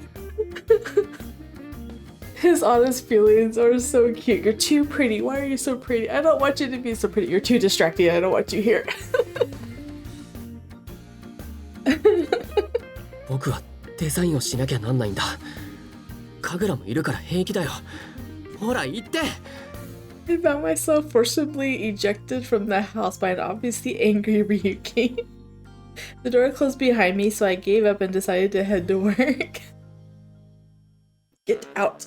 His honest feelings are so cute. You're too pretty. Why are you so pretty? I don't want you to be so pretty. You're too distracting. I don't want you here. 僕はデザインをしなきゃなんないんだ。神楽もいるから平気だよ。ほら行って。I found myself forcibly ejected from the house by an obviously angry Ryuki. The door closed behind me, so I gave up and decided to head to work. Get out.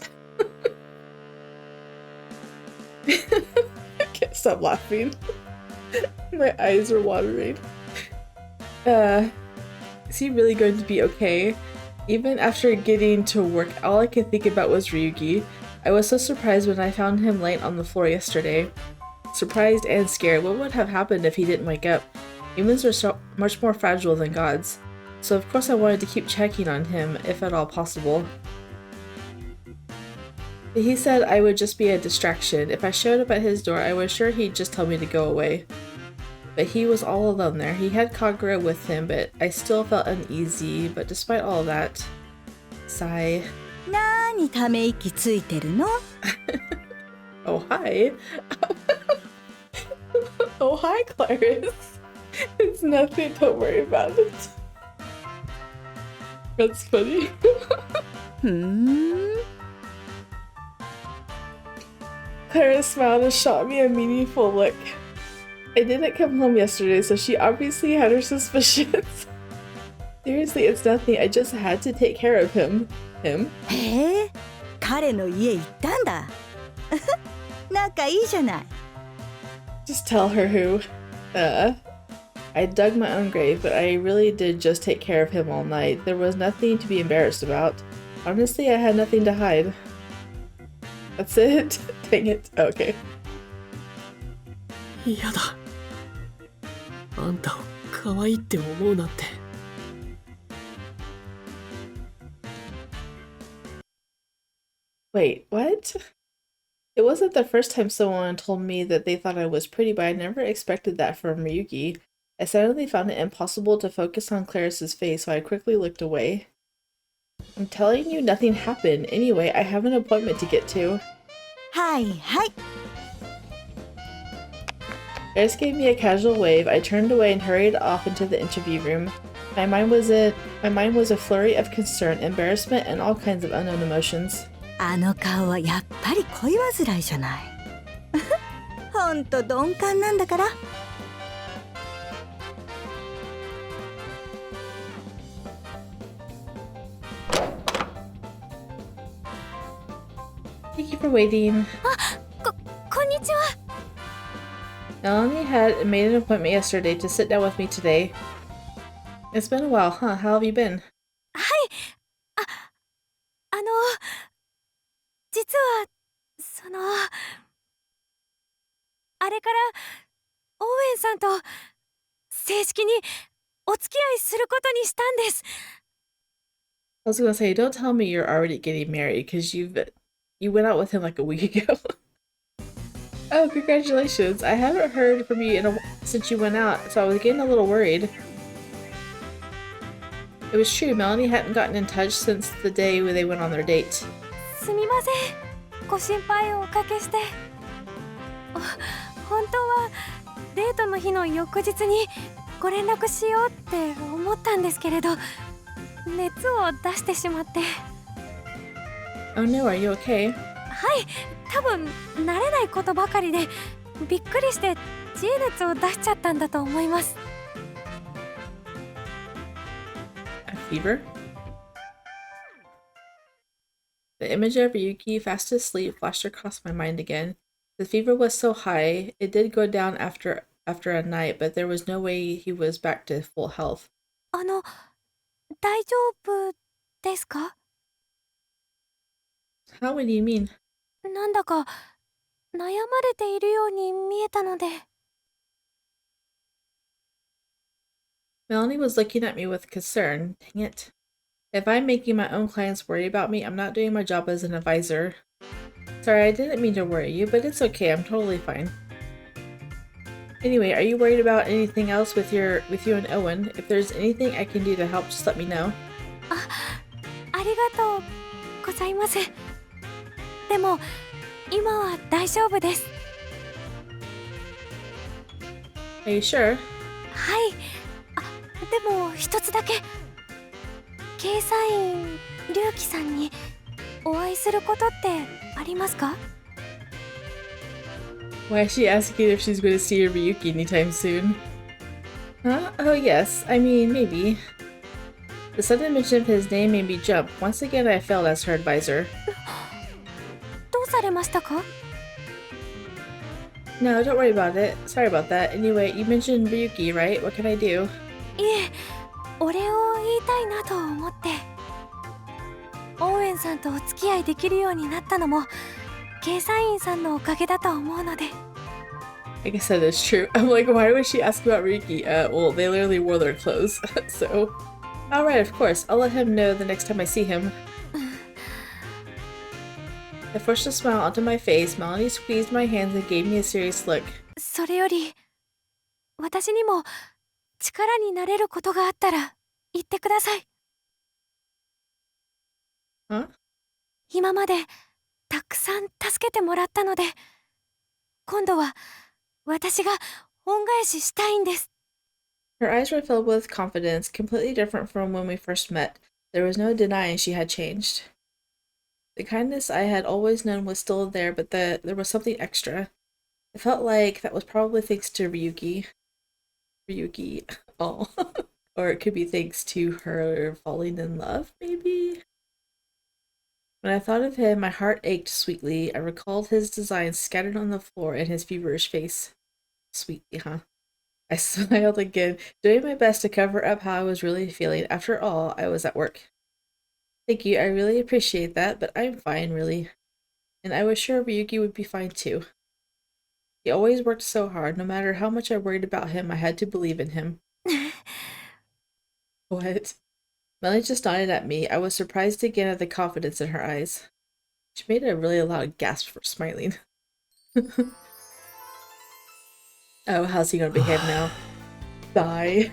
I can't stop laughing. My eyes are watering. Is he really going to be okay? Even after getting to work, all I could think about was Ryuki. I was so surprised when I found him laying on the floor yesterday. Surprised and scared. What would have happened if he didn't wake up? Humans are so much more fragile than gods. So of course I wanted to keep checking on him, if at all possible. He said I would just be a distraction. If I showed up at his door, I was sure he'd just tell me to go away. But he was all alone there. He had Kagura with him, but I still felt uneasy. But despite all of that, sigh. 何ため息ついてるの？ Oh, hi. Oh, hi, Clarice. It's nothing. Don't worry about it. That's funny. Clarice smiled and shot me a meaningful look. I didn't come home yesterday, so she obviously had her suspicions. Seriously, it's nothing. I just had to take care of him. へえ、彼の家行ったんだ。仲いいじゃない。Just tell her who. I dug my own grave, but I really did just take care of him all night. There was nothing to be embarrassed about. Honestly, I had nothing to hide. That's it? Dang it. Okay. 嫌だ。あんたを可愛いって思うなんて。Wait, what? It wasn't the first time someone told me that they thought I was pretty, but I never expected that from Ryuki. I suddenly found it impossible to focus on Clarice's face, so I quickly looked away. I'm telling you, nothing happened. Anyway, I have an appointment to get to. はいはい。Iris gave me a casual wave. I turned away and hurried off into the interview room. My mind was a flurry of concern, embarrassment, and all kinds of unknown emotions. あの顔はやっぱり恋煩いじゃない。ほんと鈍感なんだから。Thank you for waiting. こんにちは。 Melanie had made an appointment yesterday to sit down with me today. It's been a while, huh? How have you been? はい。実は、あれから、オーウェンさんと、正式に、お付き合いすることにしたんです。I was gonna say, don't tell me you're already getting married, because you went out with him like a week ago. Oh, congratulations. I haven't heard from you since you went out, so I was getting a little worried. It was true, Melanie hadn't gotten in touch since the day when they went on their date. すみません。ご心配をおかけして。本当は、デートの日の翌日にご連絡しようって思ったんですけれど、熱を出してしまって。Oh no, are you okay? はい、多分慣れないことばかりでびっくりして知恵熱を出しちゃったんだと思います。A fever? The image of Ryuki fast asleep flashed across my mind again. The fever was so high, it did go down after a night, but there was no way he was back to full health. 大丈夫ですか？ How would you mean? なんだか悩まれているように見えたので。Melanie was looking at me with concern. Dang it. If I'm making my own clients worry about me, I'm not doing my job as an advisor. Sorry, I didn't mean to worry you, but it's okay. I'm totally fine. Anyway, are you worried about anything else with you and Owen? If there's anything I can do to help, just let me know. ありがとうございます。でも今は大丈夫です。Are you sure? はい。でも一つだけ。ケイサイン龍樹さんにお会いすることってありますか？ Why is she asking if she's going to see Ryuki anytime soon? Huh? Oh yes, I mean, maybe. The sudden mention of his name made me jump. Once again, I failed as her advisor. どうされましたか？ No, don't worry about it. Sorry about that. Anyway, you mentioned Ryuki, right? What can I do? いえ、お礼を言いたいなと思って。オーウェンさんとお付き合いできるようになったのもケイサインさんのおかげだと思うので。I guess that is true. I'm like, why would she ask about Ryuki? Well, they literally wore their clothes, so... Alright, of course. I'll let him know the next time I see him. I forced a smile onto my face. Melanie squeezed my hands and gave me a serious look. それより、私にも力になれることがあったら言ってください。Huh? 今までたくさん助けてもらったので、今度は私が恩返ししたいんです。Her eyes were filled with confidence, completely different from when we first met. There was no denying she had changed. The kindness I had always known was still there, but there was something extra. It felt like that was probably thanks to Ryuki. Oh. Or it could be thanks to her falling in love, maybe? When I thought of him, my heart ached sweetly. I recalled his designs scattered on the floor and his feverish face. Sweetly, huh? I smiled again, doing my best to cover up how I was really feeling. After all, I was at work. Thank you, I really appreciate that, but I'm fine, really. And I was sure Ryuki would be fine too. He always worked so hard. No matter how much I worried about him, I had to believe in him. What? Melanie just nodded at me. I was surprised again at the confidence in her eyes. She made a really loud gasp for smiling. Oh, how's he gonna behave now? Die.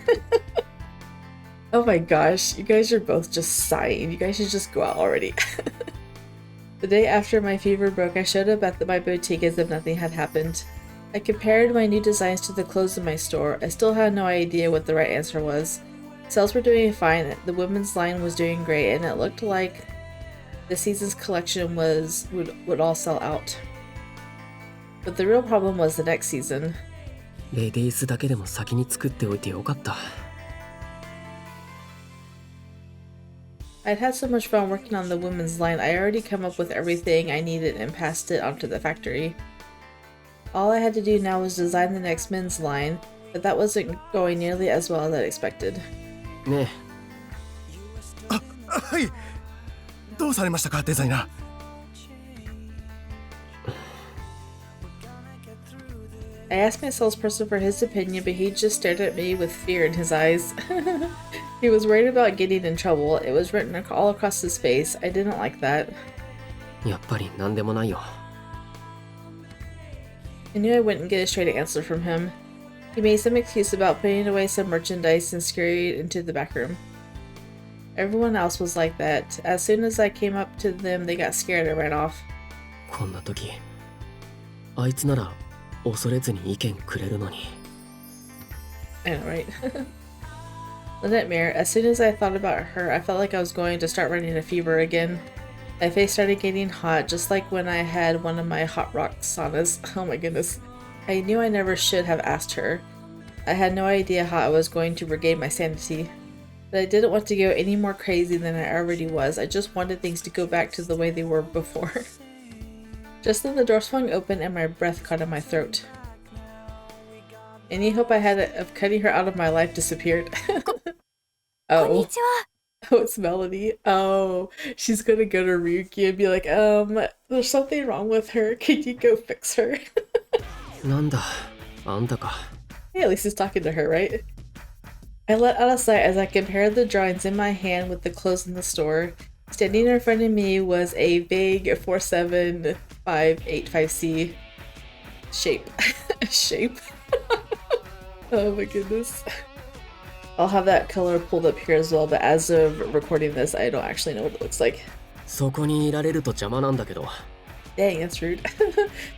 Oh my gosh, you guys are both just sighing. You guys should just go out already. The day after my fever broke, I showed up at my boutique as if nothing had happened. I compared my new designs to the clothes in my store. I still had no idea what the right answer was. Sales were doing fine, the women's line was doing great, and it looked like the season's collection would all sell out. But the real problem was the next season. レディースだけでも先に作っておいてよかった。I'd had so much fun working on the women's line, I already come up with everything I needed and passed it onto the factory. All I had to do now was design the next men's line, but that wasn't going nearly as well as I'd expected. ねはい。どうされましたか、デザイナー。I asked my salesperson for his opinion, but he just stared at me with fear in his eyes. He was worried about getting in trouble. It was written all across his face. I didn't like that. やっぱり何でもないよ。I knew I wouldn't get a straight answer from him. He made some excuse about putting away some merchandise and scurried into the back room. Everyone else was like that. As soon as I came up to them, they got scared and ran off. こんな時、あいつなら恐れずに意見くれるのに。I know, right? Lynette Mirror, as soon as I thought about her, I felt like I was going to start running a fever again. My face started getting hot, just like when I had one of my hot rock saunas. Oh my goodness. I knew I never should have asked her. I had no idea how I was going to regain my sanity. But I didn't want to go any more crazy than I already was. I just wanted things to go back to the way they were before. Just then the door swung open and my breath caught in my throat. Any hope I had of cutting her out of my life disappeared. Oh. Oh, it's Melody. Oh, she's gonna go to Ryuki and be like, there's something wrong with her. Can you go fix her? なんだ、あんたか。Hey, at least he's talking to her, right? I let out a sigh as I compared the drawings in my hand with the clothes in the store. Standing in front of me was a big 47585C shape. Shape. Oh my goodness. I'll have that color pulled up here as well, but as of recording this, I don't actually know what it looks like. そこにいられると邪魔なんだけど。Dang, that's rude.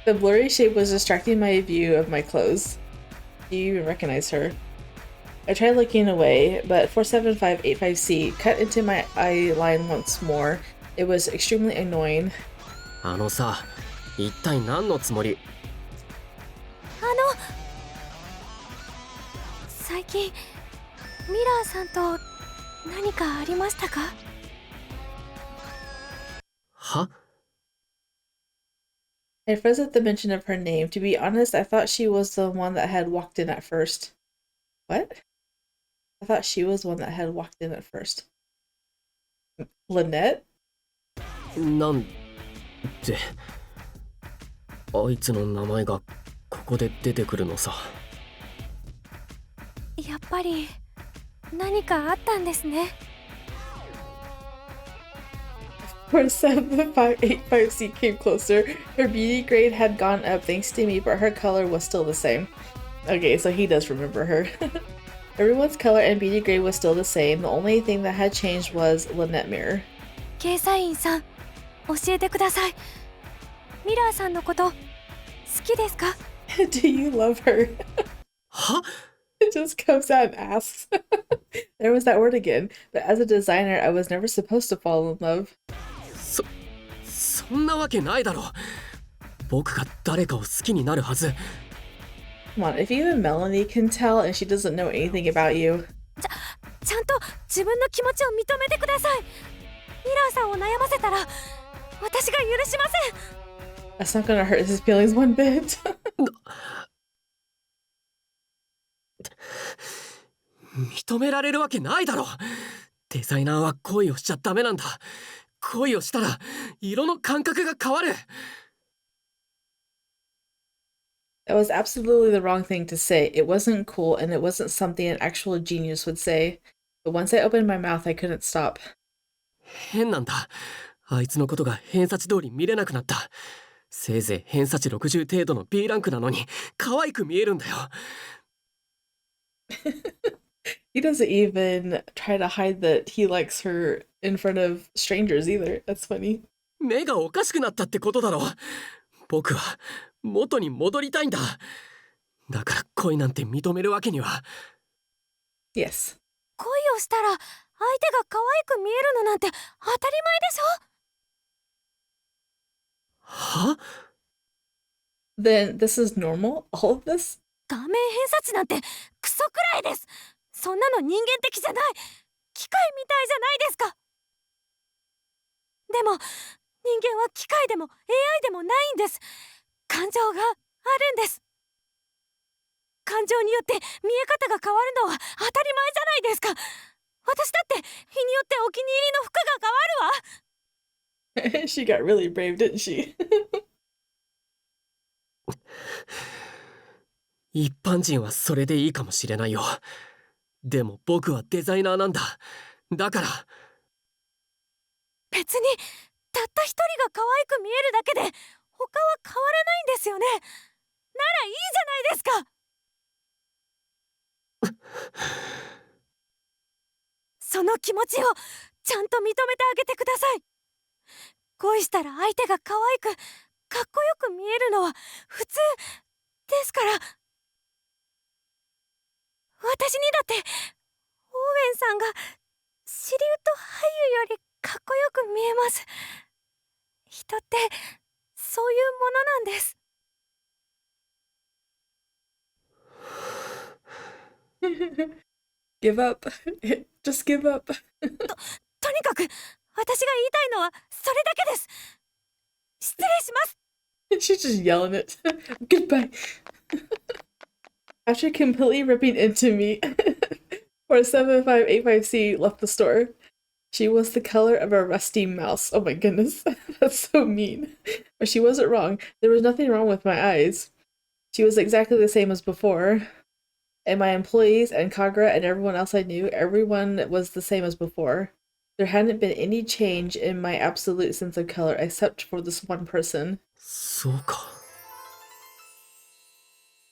The blurry shape was distracting my view of my clothes. Do you even recognize her? I tried looking away, but 47585C cut into my eye line once more. It was extremely annoying. あのさ、一体何のつもり？最近ミラーさんと何かありましたか？は？ I froze at the mention of her name. To be honest, I thought she was the one that had walked in at first. What? I thought she was the one that had walked in at first. Lynette? なんであいつの名前がここで出てくるのさ。やっぱり何かあったんですね。47585C came closer. Her beauty grade had gone up thanks to me, but her color was still the same. Okay, so he does remember her. Everyone's color and beauty grade was still the same. The only thing that had changed was Lynette Mirror. ケイサインさん、教えてください。ミラーさんのこと好きですか？ Do you love her? は？ It just comes out and asks. There was that word again. But as a designer, I was never supposed to fall in love. そんなわけないだろ。僕が誰かを好きになるはず。Come on, if even Melanie can tell and she doesn't know anything about you. ちゃんと自分の気持ちを認めてください。ミラーさんを悩ませたら私が許しません。 That's not gonna hurt his feelings one bit. 認められるわけないだろ。デザイナーは恋をしちゃダメなんだ。恋をしたら色の感覚が変わる。That was absolutely the wrong thing to say. It wasn't cool and it wasn't something an actual genius would say. But once I opened my mouth, I couldn't stop. 変なんだ。あいつのことが偏差値通り見れなくなった。せいぜい偏差値60程度の B ランクなのに可愛く見えるんだよ。He doesn't even try to hide that he likes her in front of strangers either. That's funny. 目がおかしくなったってことだろ。僕は元に戻りたいんだ。だから恋なんて認めるわけには。 Yes. 恋をしたら相手が可愛く見えるのなんて当たり前でしょ。は？ Then this is normal? All of this? 顔面偏差値なんてクソくらいです。そんなの人間的じゃない。機械みたいじゃないですか。でも人間は機械でも AI でもないんです。感情があるんです。感情によって見え方が変わるのは当たり前じゃないですか。私だって日によってお気に入りの服が変わるわ。 She got really brave, didn't she? 一般人はそれでいいかもしれないよ。でも僕はデザイナーなんだ。だから別にたった一人が可愛く見えるだけで他は変わらないんですよね。ならいいじゃないですか。その気持ちをちゃんと認めてあげてください。恋したら相手が可愛くかっこよく見えるのは普通ですから。私にだってオーウェンさんがシリウッド俳優よりかっこよく見えます。人ってそういうものなんです。Give up. Just give up. とにかく私が言いたいのはそれだけです。失礼します。She's just yelling it. Goodbye. After completely ripping into me, or 7585C left the store. She was the color of a rusty mouse. Oh my goodness, that's so mean. But she wasn't wrong. There was nothing wrong with my eyes. She was exactly the same as before. And my employees and Kagura and everyone else I knew, everyone was the same as before. There hadn't been any change in my absolute sense of color except for this one person. そうか。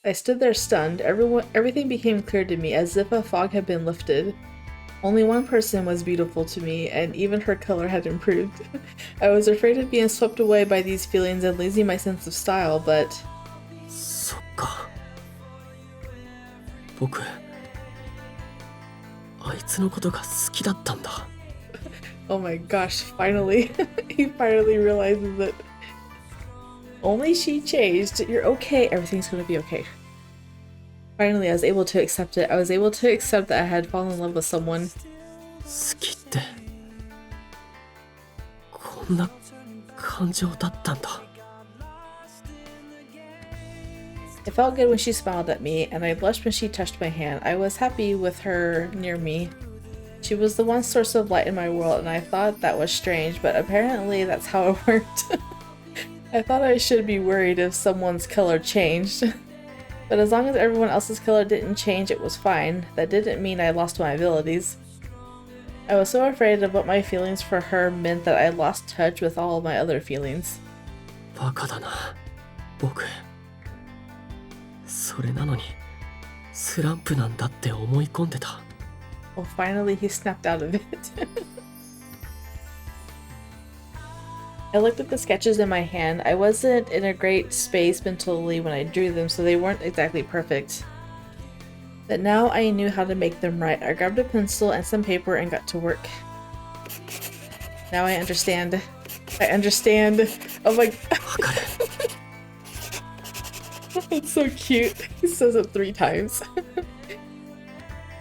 I stood there stunned. Everything became clear to me as if a fog had been lifted. Only one person was beautiful to me, and even her color had improved. I was afraid of being swept away by these feelings and losing my sense of style, but... そっか。僕、あいつのことが好きだったんだ。 Oh my gosh, finally. He finally realizes it. Only she changed. You're okay. Everything's gonna be okay. Finally, I was able to accept it. I was able to accept that I had fallen in love with someone. 好きってこんな感情だったんだ。 It felt good when she smiled at me, and I blushed when she touched my hand. I was happy with her near me. She was the one source of light in my world, and I thought that was strange, but apparently that's how it worked. I thought I should be worried if someone's color changed. But as long as everyone else's color didn't change, it was fine. That didn't mean I lost my abilities. I was so afraid of what my feelings for her meant that I lost touch with all of my other feelings. バカだな、僕。それなのにスランプなんだって思い込んでた。 Well, finally he snapped out of it. I looked at the sketches in my hand. I wasn't in a great space mentally when I drew them, so they weren't exactly perfect. But now I knew how to make them right. I grabbed a pencil and some paper and got to work. Now I understand. I understand. Oh my god. It's so cute. He says it 3 times.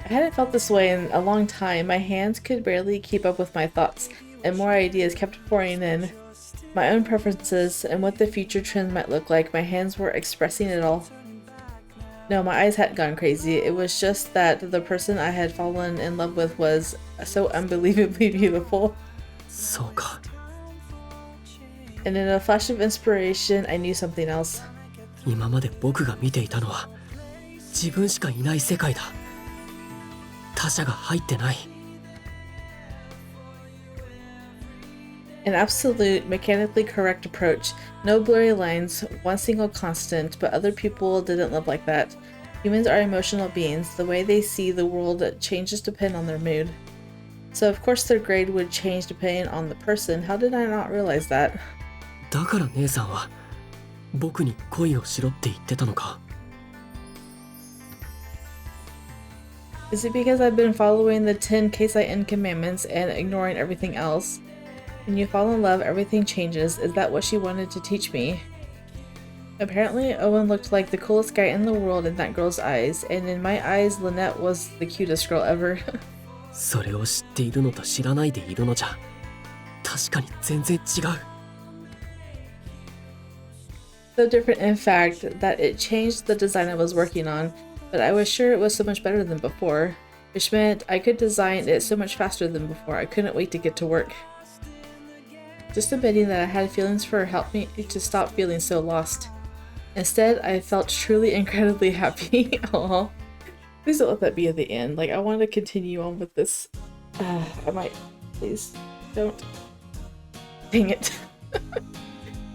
I hadn't felt this way in a long time. My hands could barely keep up with my thoughts, and more ideas kept pouring in. My own preferences and what the future trends might look like. My hands were expressing it all. No, my eyes hadn't gone crazy. It was just that the person I had fallen in love with was so unbelievably beautiful. そうか。 And in a flash of inspiration, I knew something else. 今まで僕が見ていたのは自分しかいない世界だ。他者が入ってない。 An absolute, mechanically correct approach. No blurry lines, one single constant, but other people didn't live like that. Humans are emotional beings. The way they see the world changes depending on their mood. So of course their grade would change depending on the person. How did I not realize that? だから姉さんは僕に恋をしろって言ってたのか。 Is it because I've been following the 10 Keisaiin commandments and ignoring everything else? When you fall in love, everything changes. Is that what she wanted to teach me? Apparently, Owen looked like the coolest guy in the world in that girl's eyes, and in my eyes, Lynette was the cutest girl ever. それを知っているのと知らないでいるのじゃ確かに全然違う。 So different, in fact, that it changed the design I was working on, but I was sure it was so much better than before, which meant I could design it so much faster than before. I couldn't wait to get to work. Just admitting that I had feelings for her helped me to stop feeling so lost. Instead, I felt truly incredibly happy. Aww. Please don't let that be at the end. Like, I want to continue on with this. I might. Please don't. Dang it.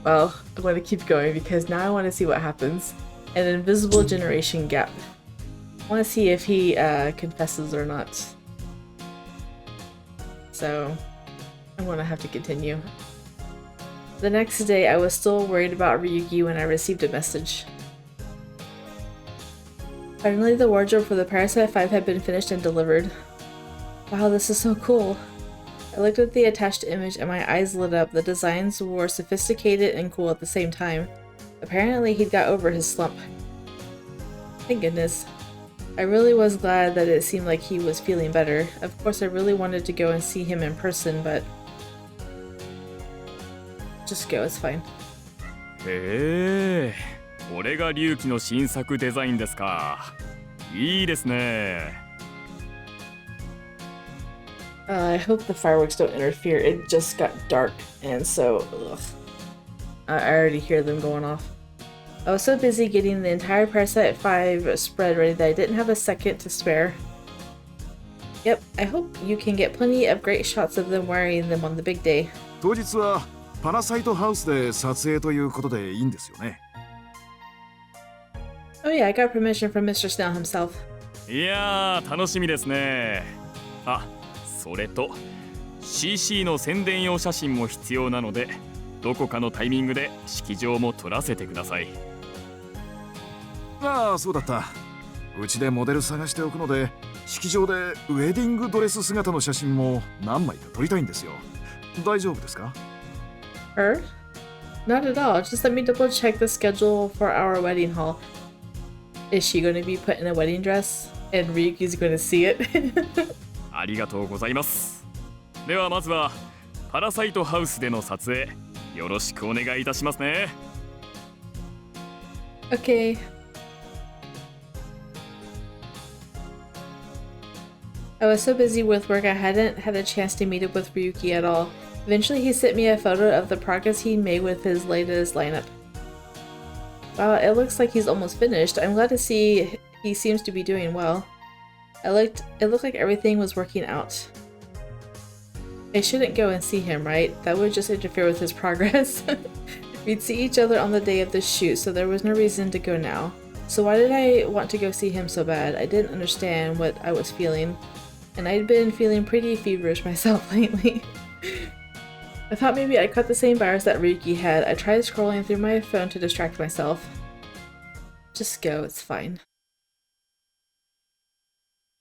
Well, I'm going to keep going because now I want to see what happens. An invisible generation gap. I want to see if he confesses or not. So, I'm going to have to continue. The next day, I was still worried about Ryuki when I received a message. Finally, the wardrobe for the Parasite 5 had been finished and delivered. Wow, this is so cool. I looked at the attached image and my eyes lit up. The designs were sophisticated and cool at the same time. Apparently, he'd got over his slump. Thank goodness. I really was glad that it seemed like he was feeling better. Of course, I really wanted to go and see him in person, but... just go, it's fine. へえ、これが龍騎の新作デザインですか。いいですね。I hope the fireworks don't interfere. It just got dark, and so ugh. I already hear them going off. I was so busy getting the entire Parasite 5 spread ready that I didn't have a second to spare. Yep, I hope you can get plenty of great shots of them wearing them on the big day. 当日はパラサイトハウスで撮影ということでいいんですよね。 Oh yeah, I got permission from Mr. Snell himself. いやー、楽しみですね。あ、それと CC の宣伝用写真も必要なので、どこかのタイミングで式場も撮らせてください。ああ、そうだった。うちでモデル探しておくので、式場でウェディングドレス姿の写真も何枚か撮りたいんですよ。大丈夫ですか？ Her? Not at all. Just let me double check the schedule for our wedding hall. Is she going to be put in a wedding dress? And Ryuki's going to see it? ありがとうございます。ではまずはパラサイトハウスでの撮影よろしくお願いいたしますね。Okay. I was so busy with work I hadn't had a chance to meet up with Ryuki at all. Eventually he sent me a photo of the progress he made with his latest lineup. Wow, it looks like he's almost finished. I'm glad to see he seems to be doing well. It looked like everything was working out. I shouldn't go and see him, right? That would just interfere with his progress. We'd see each other on the day of the shoot, so there was no reason to go now. So why did I want to go see him so bad? I didn't understand what I was feeling. And I'd been feeling pretty feverish myself lately. I thought maybe I caught the same virus that Ryuki had. I tried scrolling through my phone to distract myself. Just go, it's fine.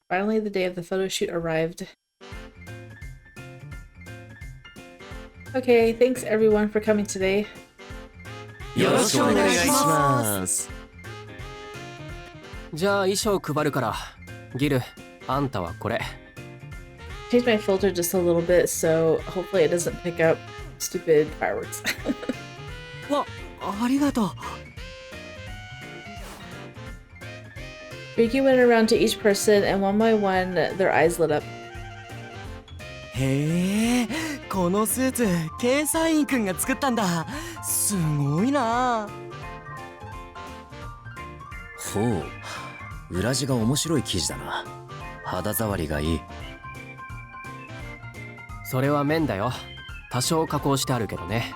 Finally, the day of the photo shoot arrived. Okay, thanks everyone for coming today. よろしくお願いします。じゃあ衣装配るから、ギル、あんたはこれ。Changed my filter just a little bit, so hopefully it doesn't pick up stupid fireworks. わ、ありがとう。Ryuki went around to each person, and one by one, their eyes lit up. へえ、このスーツ、ケイサインくんが作ったんだ。すごいな。ほう、裏地が面白い生地だな。肌触りがいい。それは綿だよ。多少加工してあるけどね。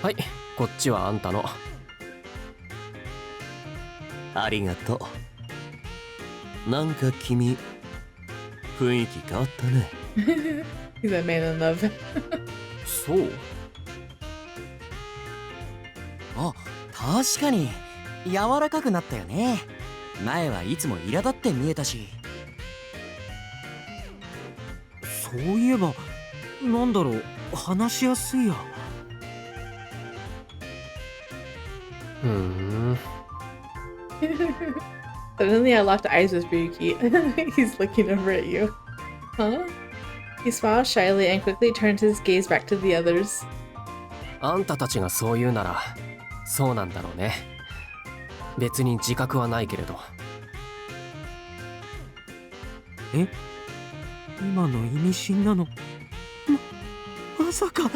はい、こっちはあんたの。ありがとう。なんか君、雰囲気変わったね。He's a man in love. そう。あ、確かに柔らかくなったよね。前はいつも苛立って見えたし。そういえばなんだろう、話しやすいや。Suddenly, I locked eyes with Ryuki. He's looking over at you. Huh? He smiled shyly and quickly turned his gaze back to the others. あんたたちがそう言うならそうなんだろうね。別に自覚はないけれど。え、今の意味深なのまさか。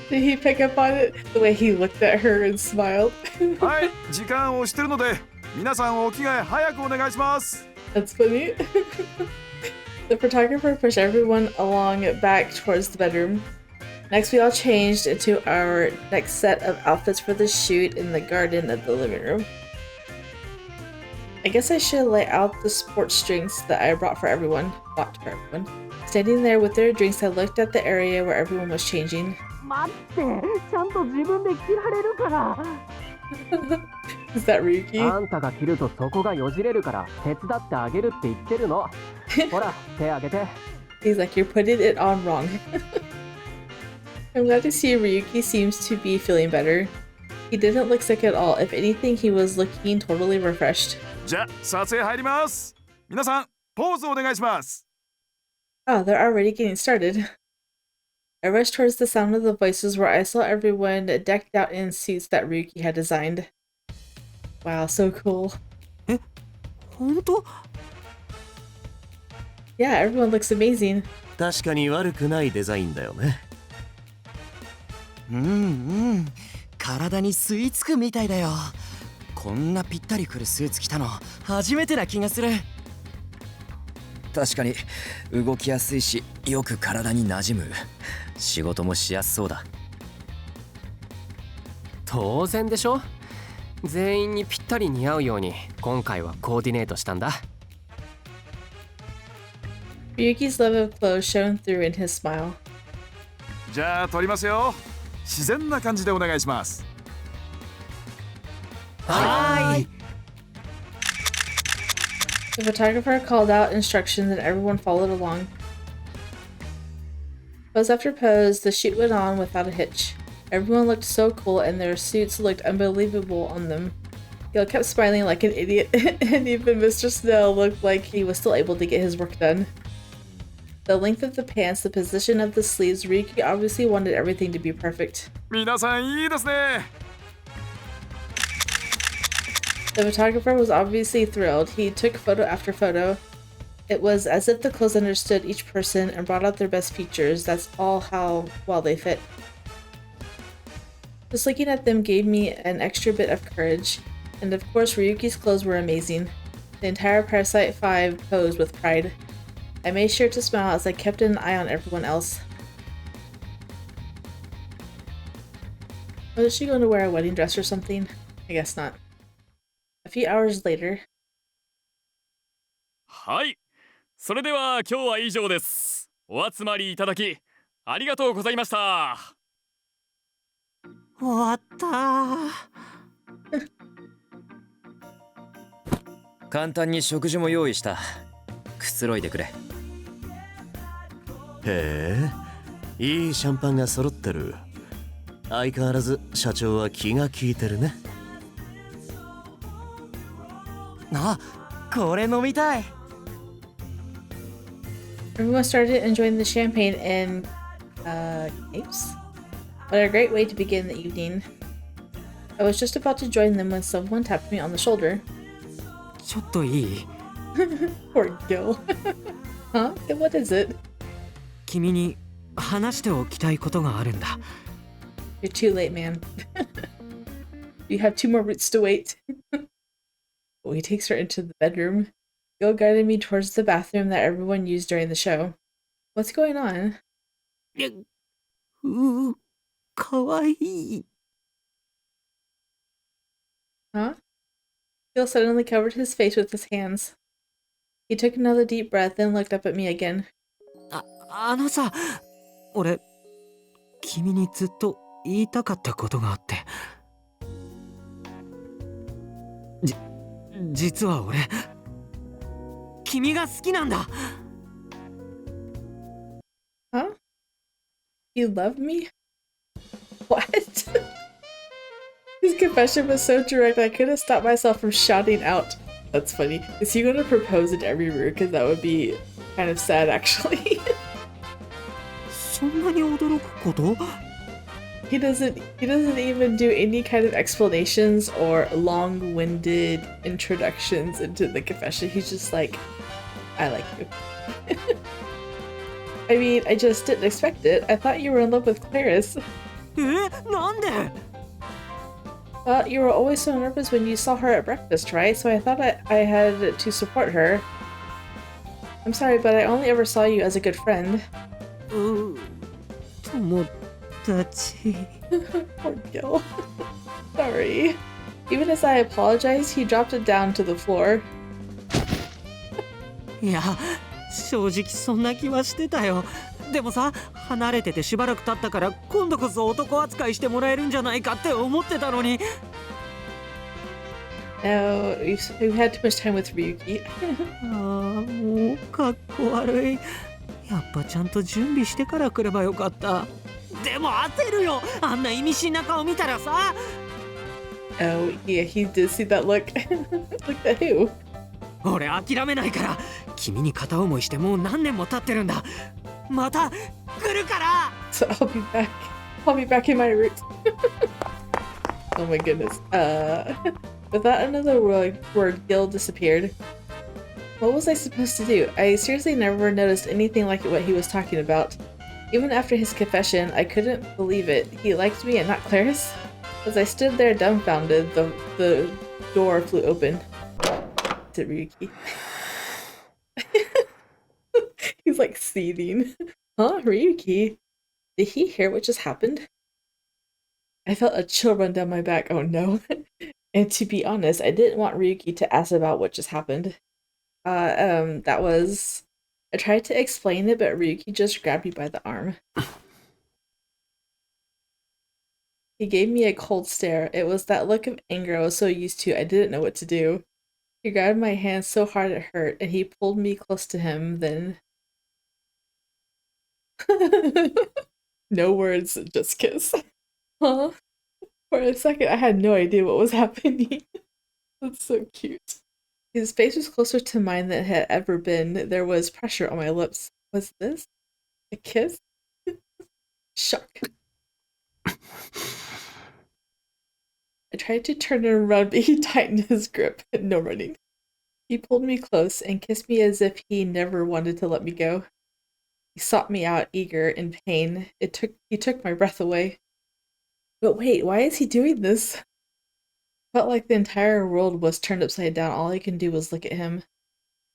Did he pick up on it? The way he looked at her and smiled. はい、時間を押してるので皆さんお着替え早くお願いします。 That's funny. The photographer pushed everyone along back towards the bedroom. Next, we all changed into our next set of outfits for the shoot in the garden of the living room. I guess I should lay out the sports drinks that I bought for everyone. Standing there with their drinks, I looked at the area where everyone was changing. Is that Ryuki? あんたが着るとそこがよじれるから手伝ってあげるって言ってるの。ほら、手あげて。 He's like, you're putting it on wrong. I'm glad to see Ryuki seems to be feeling better. He didn't look sick at all. If anything, he was looking totally refreshed. じゃあ撮影入ります。皆さんポーズお願いします。 Oh, they're already getting started. I rushed towards the sound of the voices where I saw everyone decked out in suits that Ryuki had designed. Wow, so cool. え、本当? Yeah, everyone looks amazing. 確かに悪くないデザインだよね。体に吸い付くみたいだよ。こんなぴったりくるスーツ着たの初めてな気がする。確かに動きやすいし、よく体に馴染む。仕事もしやすそうだ。当然でしょ。全員にぴったり似合うように今回はコーディネートしたんだ。Ryuki's love of clothes shone through in his smile. じゃあ撮りますよ。自然な感じでお願いします。はい。 The photographer called out instructions and everyone followed along. Pose after pose, the shoot went on without a hitch. Everyone looked so cool and their suits looked unbelievable on them. Gil kept smiling like an idiot, and even Mr. Snow looked like he was still able to get his work done. The length of the pants, the position of the sleeves, Ryuki obviously wanted everything to be perfect. 皆さんいいですね。 The photographer was obviously thrilled. He took photo after photo. It was as if the clothes understood each person and brought out their best features. That's all how well they fit. Just looking at them gave me an extra bit of courage. And of course, Ryuki's clothes were amazing. The entire Parasite 5 posed with pride. I made sure to smile as I kept an eye on everyone else. Was she going to wear a wedding dress or something? I guess not. A few hours later. はい、それでは今日は以上です。お集まりいただきありがとうございました。終わった簡単に食事も用意した。くつろいでくれ。へえ、いいシャンパンが揃ってる。相変わらず社長は気が利いてるね。あ、これ飲みたい。 Everyone started enjoying the champagne and capes. What a great way to begin the evening. I was just about to join them when someone tapped me on the shoulder. ちょっといい? Poor Gil. Huh? What is it? 君に話しておきたいことがあるんだ。You're too late, man. You have 2 more routes to wait. Oh, he takes her into the bedroom. Gil guided me towards the bathroom that everyone used during the show. What's going on? かわいい。 Huh? Gil suddenly covered his face with his hands. He took another deep breath and looked up at me again. あのさ、俺君にずっと言いたかったことがあって。実は俺、君が好きなんだ。Huh? You love me? What? His confession was so direct I couldn't stop myself from shouting out. That's funny. Is he going to propose in every room? Because that would be kind of sad, actually. そんなに驚くこと？ He doesn't even do any kind of explanations or long-winded introductions into the confession. He's just like, I like you. I mean, I just didn't expect it. I thought you were in love with Clarice. なんで? Well, you were always so nervous when you saw her at breakfast, right? So I thought I had to support her. I'm sorry, but I only ever saw you as a good friend. Poor Gil. Sorry. Even as I apologized, he dropped it down to the floor. いや、正直そんな気はしてたよ。でもさ、離れててしばらく経ったから今度こそ男扱いしてもらえるんじゃないかって思ってたのに。No, you had too much time with Ryuki. ああ、もうかっこ悪い。やっぱちゃんと準備してから来ればよかった。でも焦るよ。あんな意味深な顔見たらさ。Oh, yeah, he did see that look. Look at who? 俺諦めないから。君に片思いしてもう何年も経ってるんだ。また来るから。So I'll be back. I'll be back in my roots. Oh my goodness. Without another word, Gil disappeared. What was I supposed to do? I seriously never noticed anything like what he was talking about. Even after his confession, I couldn't believe it. He liked me and not Clarice? As I stood there dumbfounded, the door flew open. To Ryuki. He's like seething. Huh, Ryuki? Did he hear what just happened? I felt a chill run down my back. Oh no. And to be honest, I didn't want Ryuki to ask about what just happened. That was... I tried to explain it, but Ryuki just grabbed me by the arm. He gave me a cold stare. It was that look of anger I was so used to, I didn't know what to do. He grabbed my hand so hard it hurt, and he pulled me close to him, then... No words, just kiss. Huh? For a second, I had no idea what was happening. That's so cute. His face was closer to mine than it had ever been. There was pressure on my lips. Was this a kiss? Shock. I tried to turn and run, but he tightened his grip. No running. He pulled me close and kissed me as if he never wanted to let me go. He sought me out, eager, in pain. He took my breath away. But wait, why is he doing this? Felt like the entire world was turned upside down. All I could do was look at him.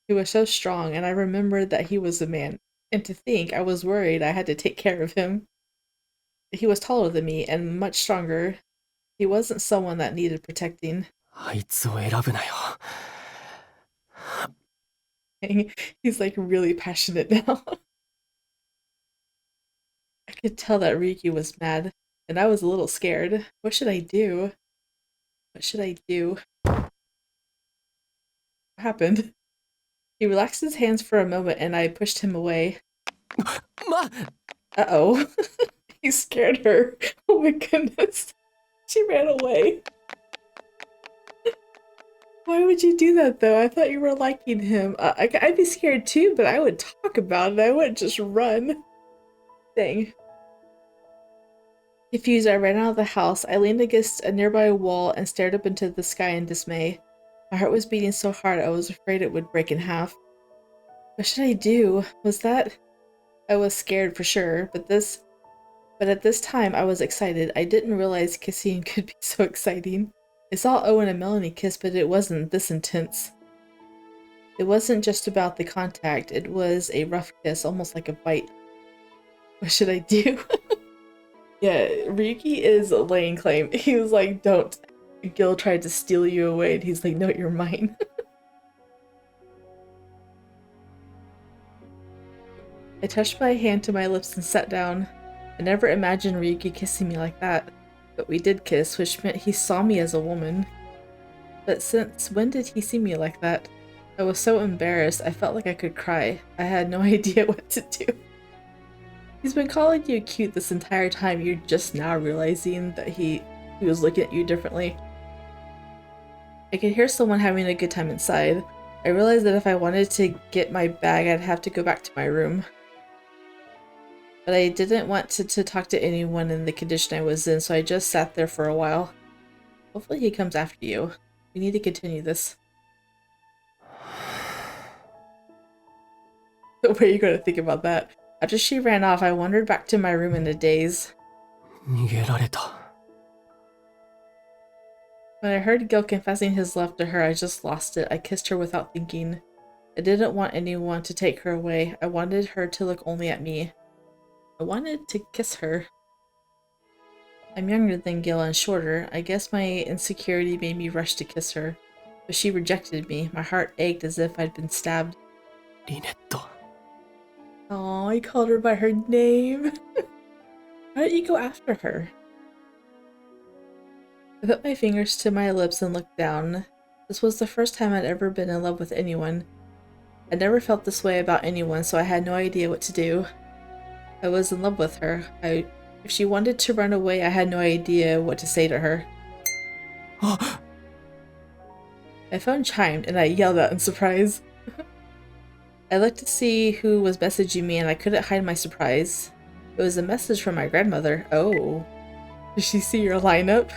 He was so strong, and I remembered that he was a man. And to think I was worried I had to take care of him. He was taller than me and much stronger. He wasn't someone that needed protecting. あいつを選ぶなよ。He's like really passionate now. I could tell that Ryuki was mad, and I was a little scared. What should I do? What should I do? What happened? He relaxed his hands for a moment, and I pushed him away. Uh-oh. He scared her. Oh my goodness. She ran away. Why would you do that, though? I thought you were liking him. I'd be scared too, but I would talk about it. I wouldn't just run. Dang. Confused, I ran out of the house. I leaned against a nearby wall and stared up into the sky in dismay. My heart was beating so hard I was afraid it would break in half. What should I do? I was scared for sure, but at this time I was excited. I didn't realize kissing could be so exciting. I saw Owen and Melanie kiss, but it wasn't this intense. It wasn't just about the contact, it was a rough kiss, almost like a bite. What should I do? Yeah, Ryuki is laying claim. He was like, don't. Gil tried to steal you away, and he's like, no, you're mine. I touched my hand to my lips and sat down. I never imagined Ryuki kissing me like that, but we did kiss, which meant he saw me as a woman. But since when did he see me like that? I was so embarrassed, I felt like I could cry. I had no idea what to do. He's been calling you cute this entire time, you're just now realizing that he was looking at you differently. I could hear someone having a good time inside. I realized that if I wanted to get my bag, I'd have to go back to my room. But I didn't want to talk to anyone in the condition I was in, so I just sat there for a while. Hopefully he comes after you. We need to continue this. What are you going to think about that? After she ran off, I wandered back to my room in a daze. 逃げられた。 When I heard Gil confessing his love to her, I just lost it. I kissed her without thinking. I didn't want anyone to take her away. I wanted her to look only at me. I wanted to kiss her. I'm younger than Gil and shorter. I guess my insecurity made me rush to kiss her. But she rejected me. My heart ached as if I'd been stabbed. Lynette. Oh, I called her by her name. Why didn't you go after her? I put my fingers to my lips and looked down. This was the first time I'd ever been in love with anyone. I'd never felt this way about anyone, so I had no idea what to do. I was in love with her. If she wanted to run away, I had no idea what to say to her. My phone chimed and I yelled out in surprise. I looked to see who was messaging me and I couldn't hide my surprise. It was a message from my grandmother. Oh. Did she see your lineup?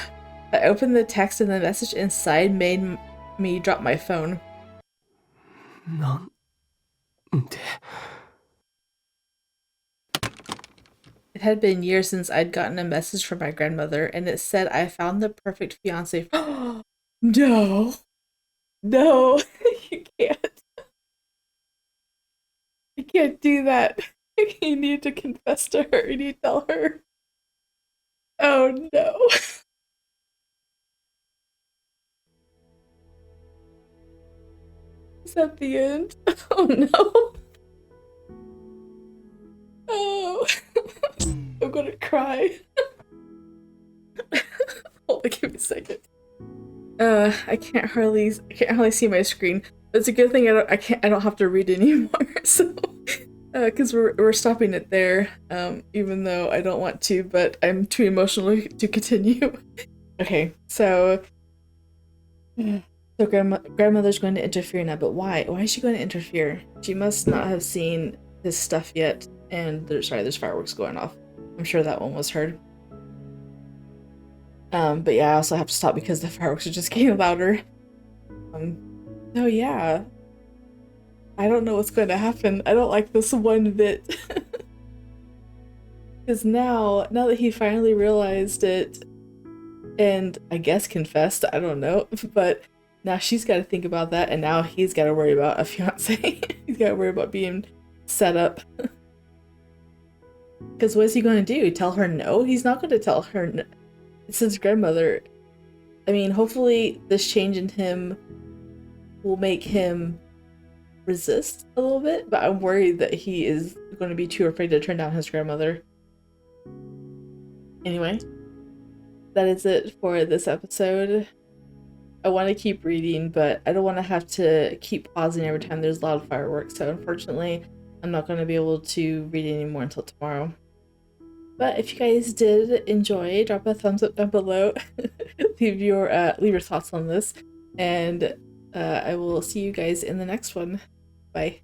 I opened the text and the message inside made me drop my phone. It had been years since I'd gotten a message from my grandmother, and it said I found the perfect fiance. No. No. You can't. You can't do that. You need to confess to her. You need to tell her. Oh no. Is that the end? Oh no. Oh. I'm gonna cry. Hold on, give me a second. I can't hardly see my screen. It's a good thing I don't have to read anymore. So, because we're stopping it there. Even though I don't want to, but I'm too emotional to continue. Okay, so grandmother's going to interfere now, but why? Why is she going to interfere? She must not have seen this stuff yet. And there's fireworks going off. I'm sure that one was heard. But yeah, I also have to stop because the fireworks are just getting louder. Oh yeah. I don't know what's going to happen. I don't like this one bit. Because now that he finally realized it, and I guess confessed, I don't know, but now she's got to think about that, and now he's got to worry about a fiance. He's got to worry about being set up. Because what is he going to do? Tell her no? He's not going to tell her no. It's his grandmother. I mean, hopefully this change in him will make him resist a little bit, but I'm worried that he is going to be too afraid to turn down his grandmother. Anyway, that is it for this episode. I want to keep reading, but I don't want to have to keep pausing every time there's loud fireworks, so unfortunately I'm not going to be able to read anymore until tomorrow. But if you guys did enjoy, drop a thumbs up down below. leave your thoughts on this, and I will see you guys in the next one. Bye.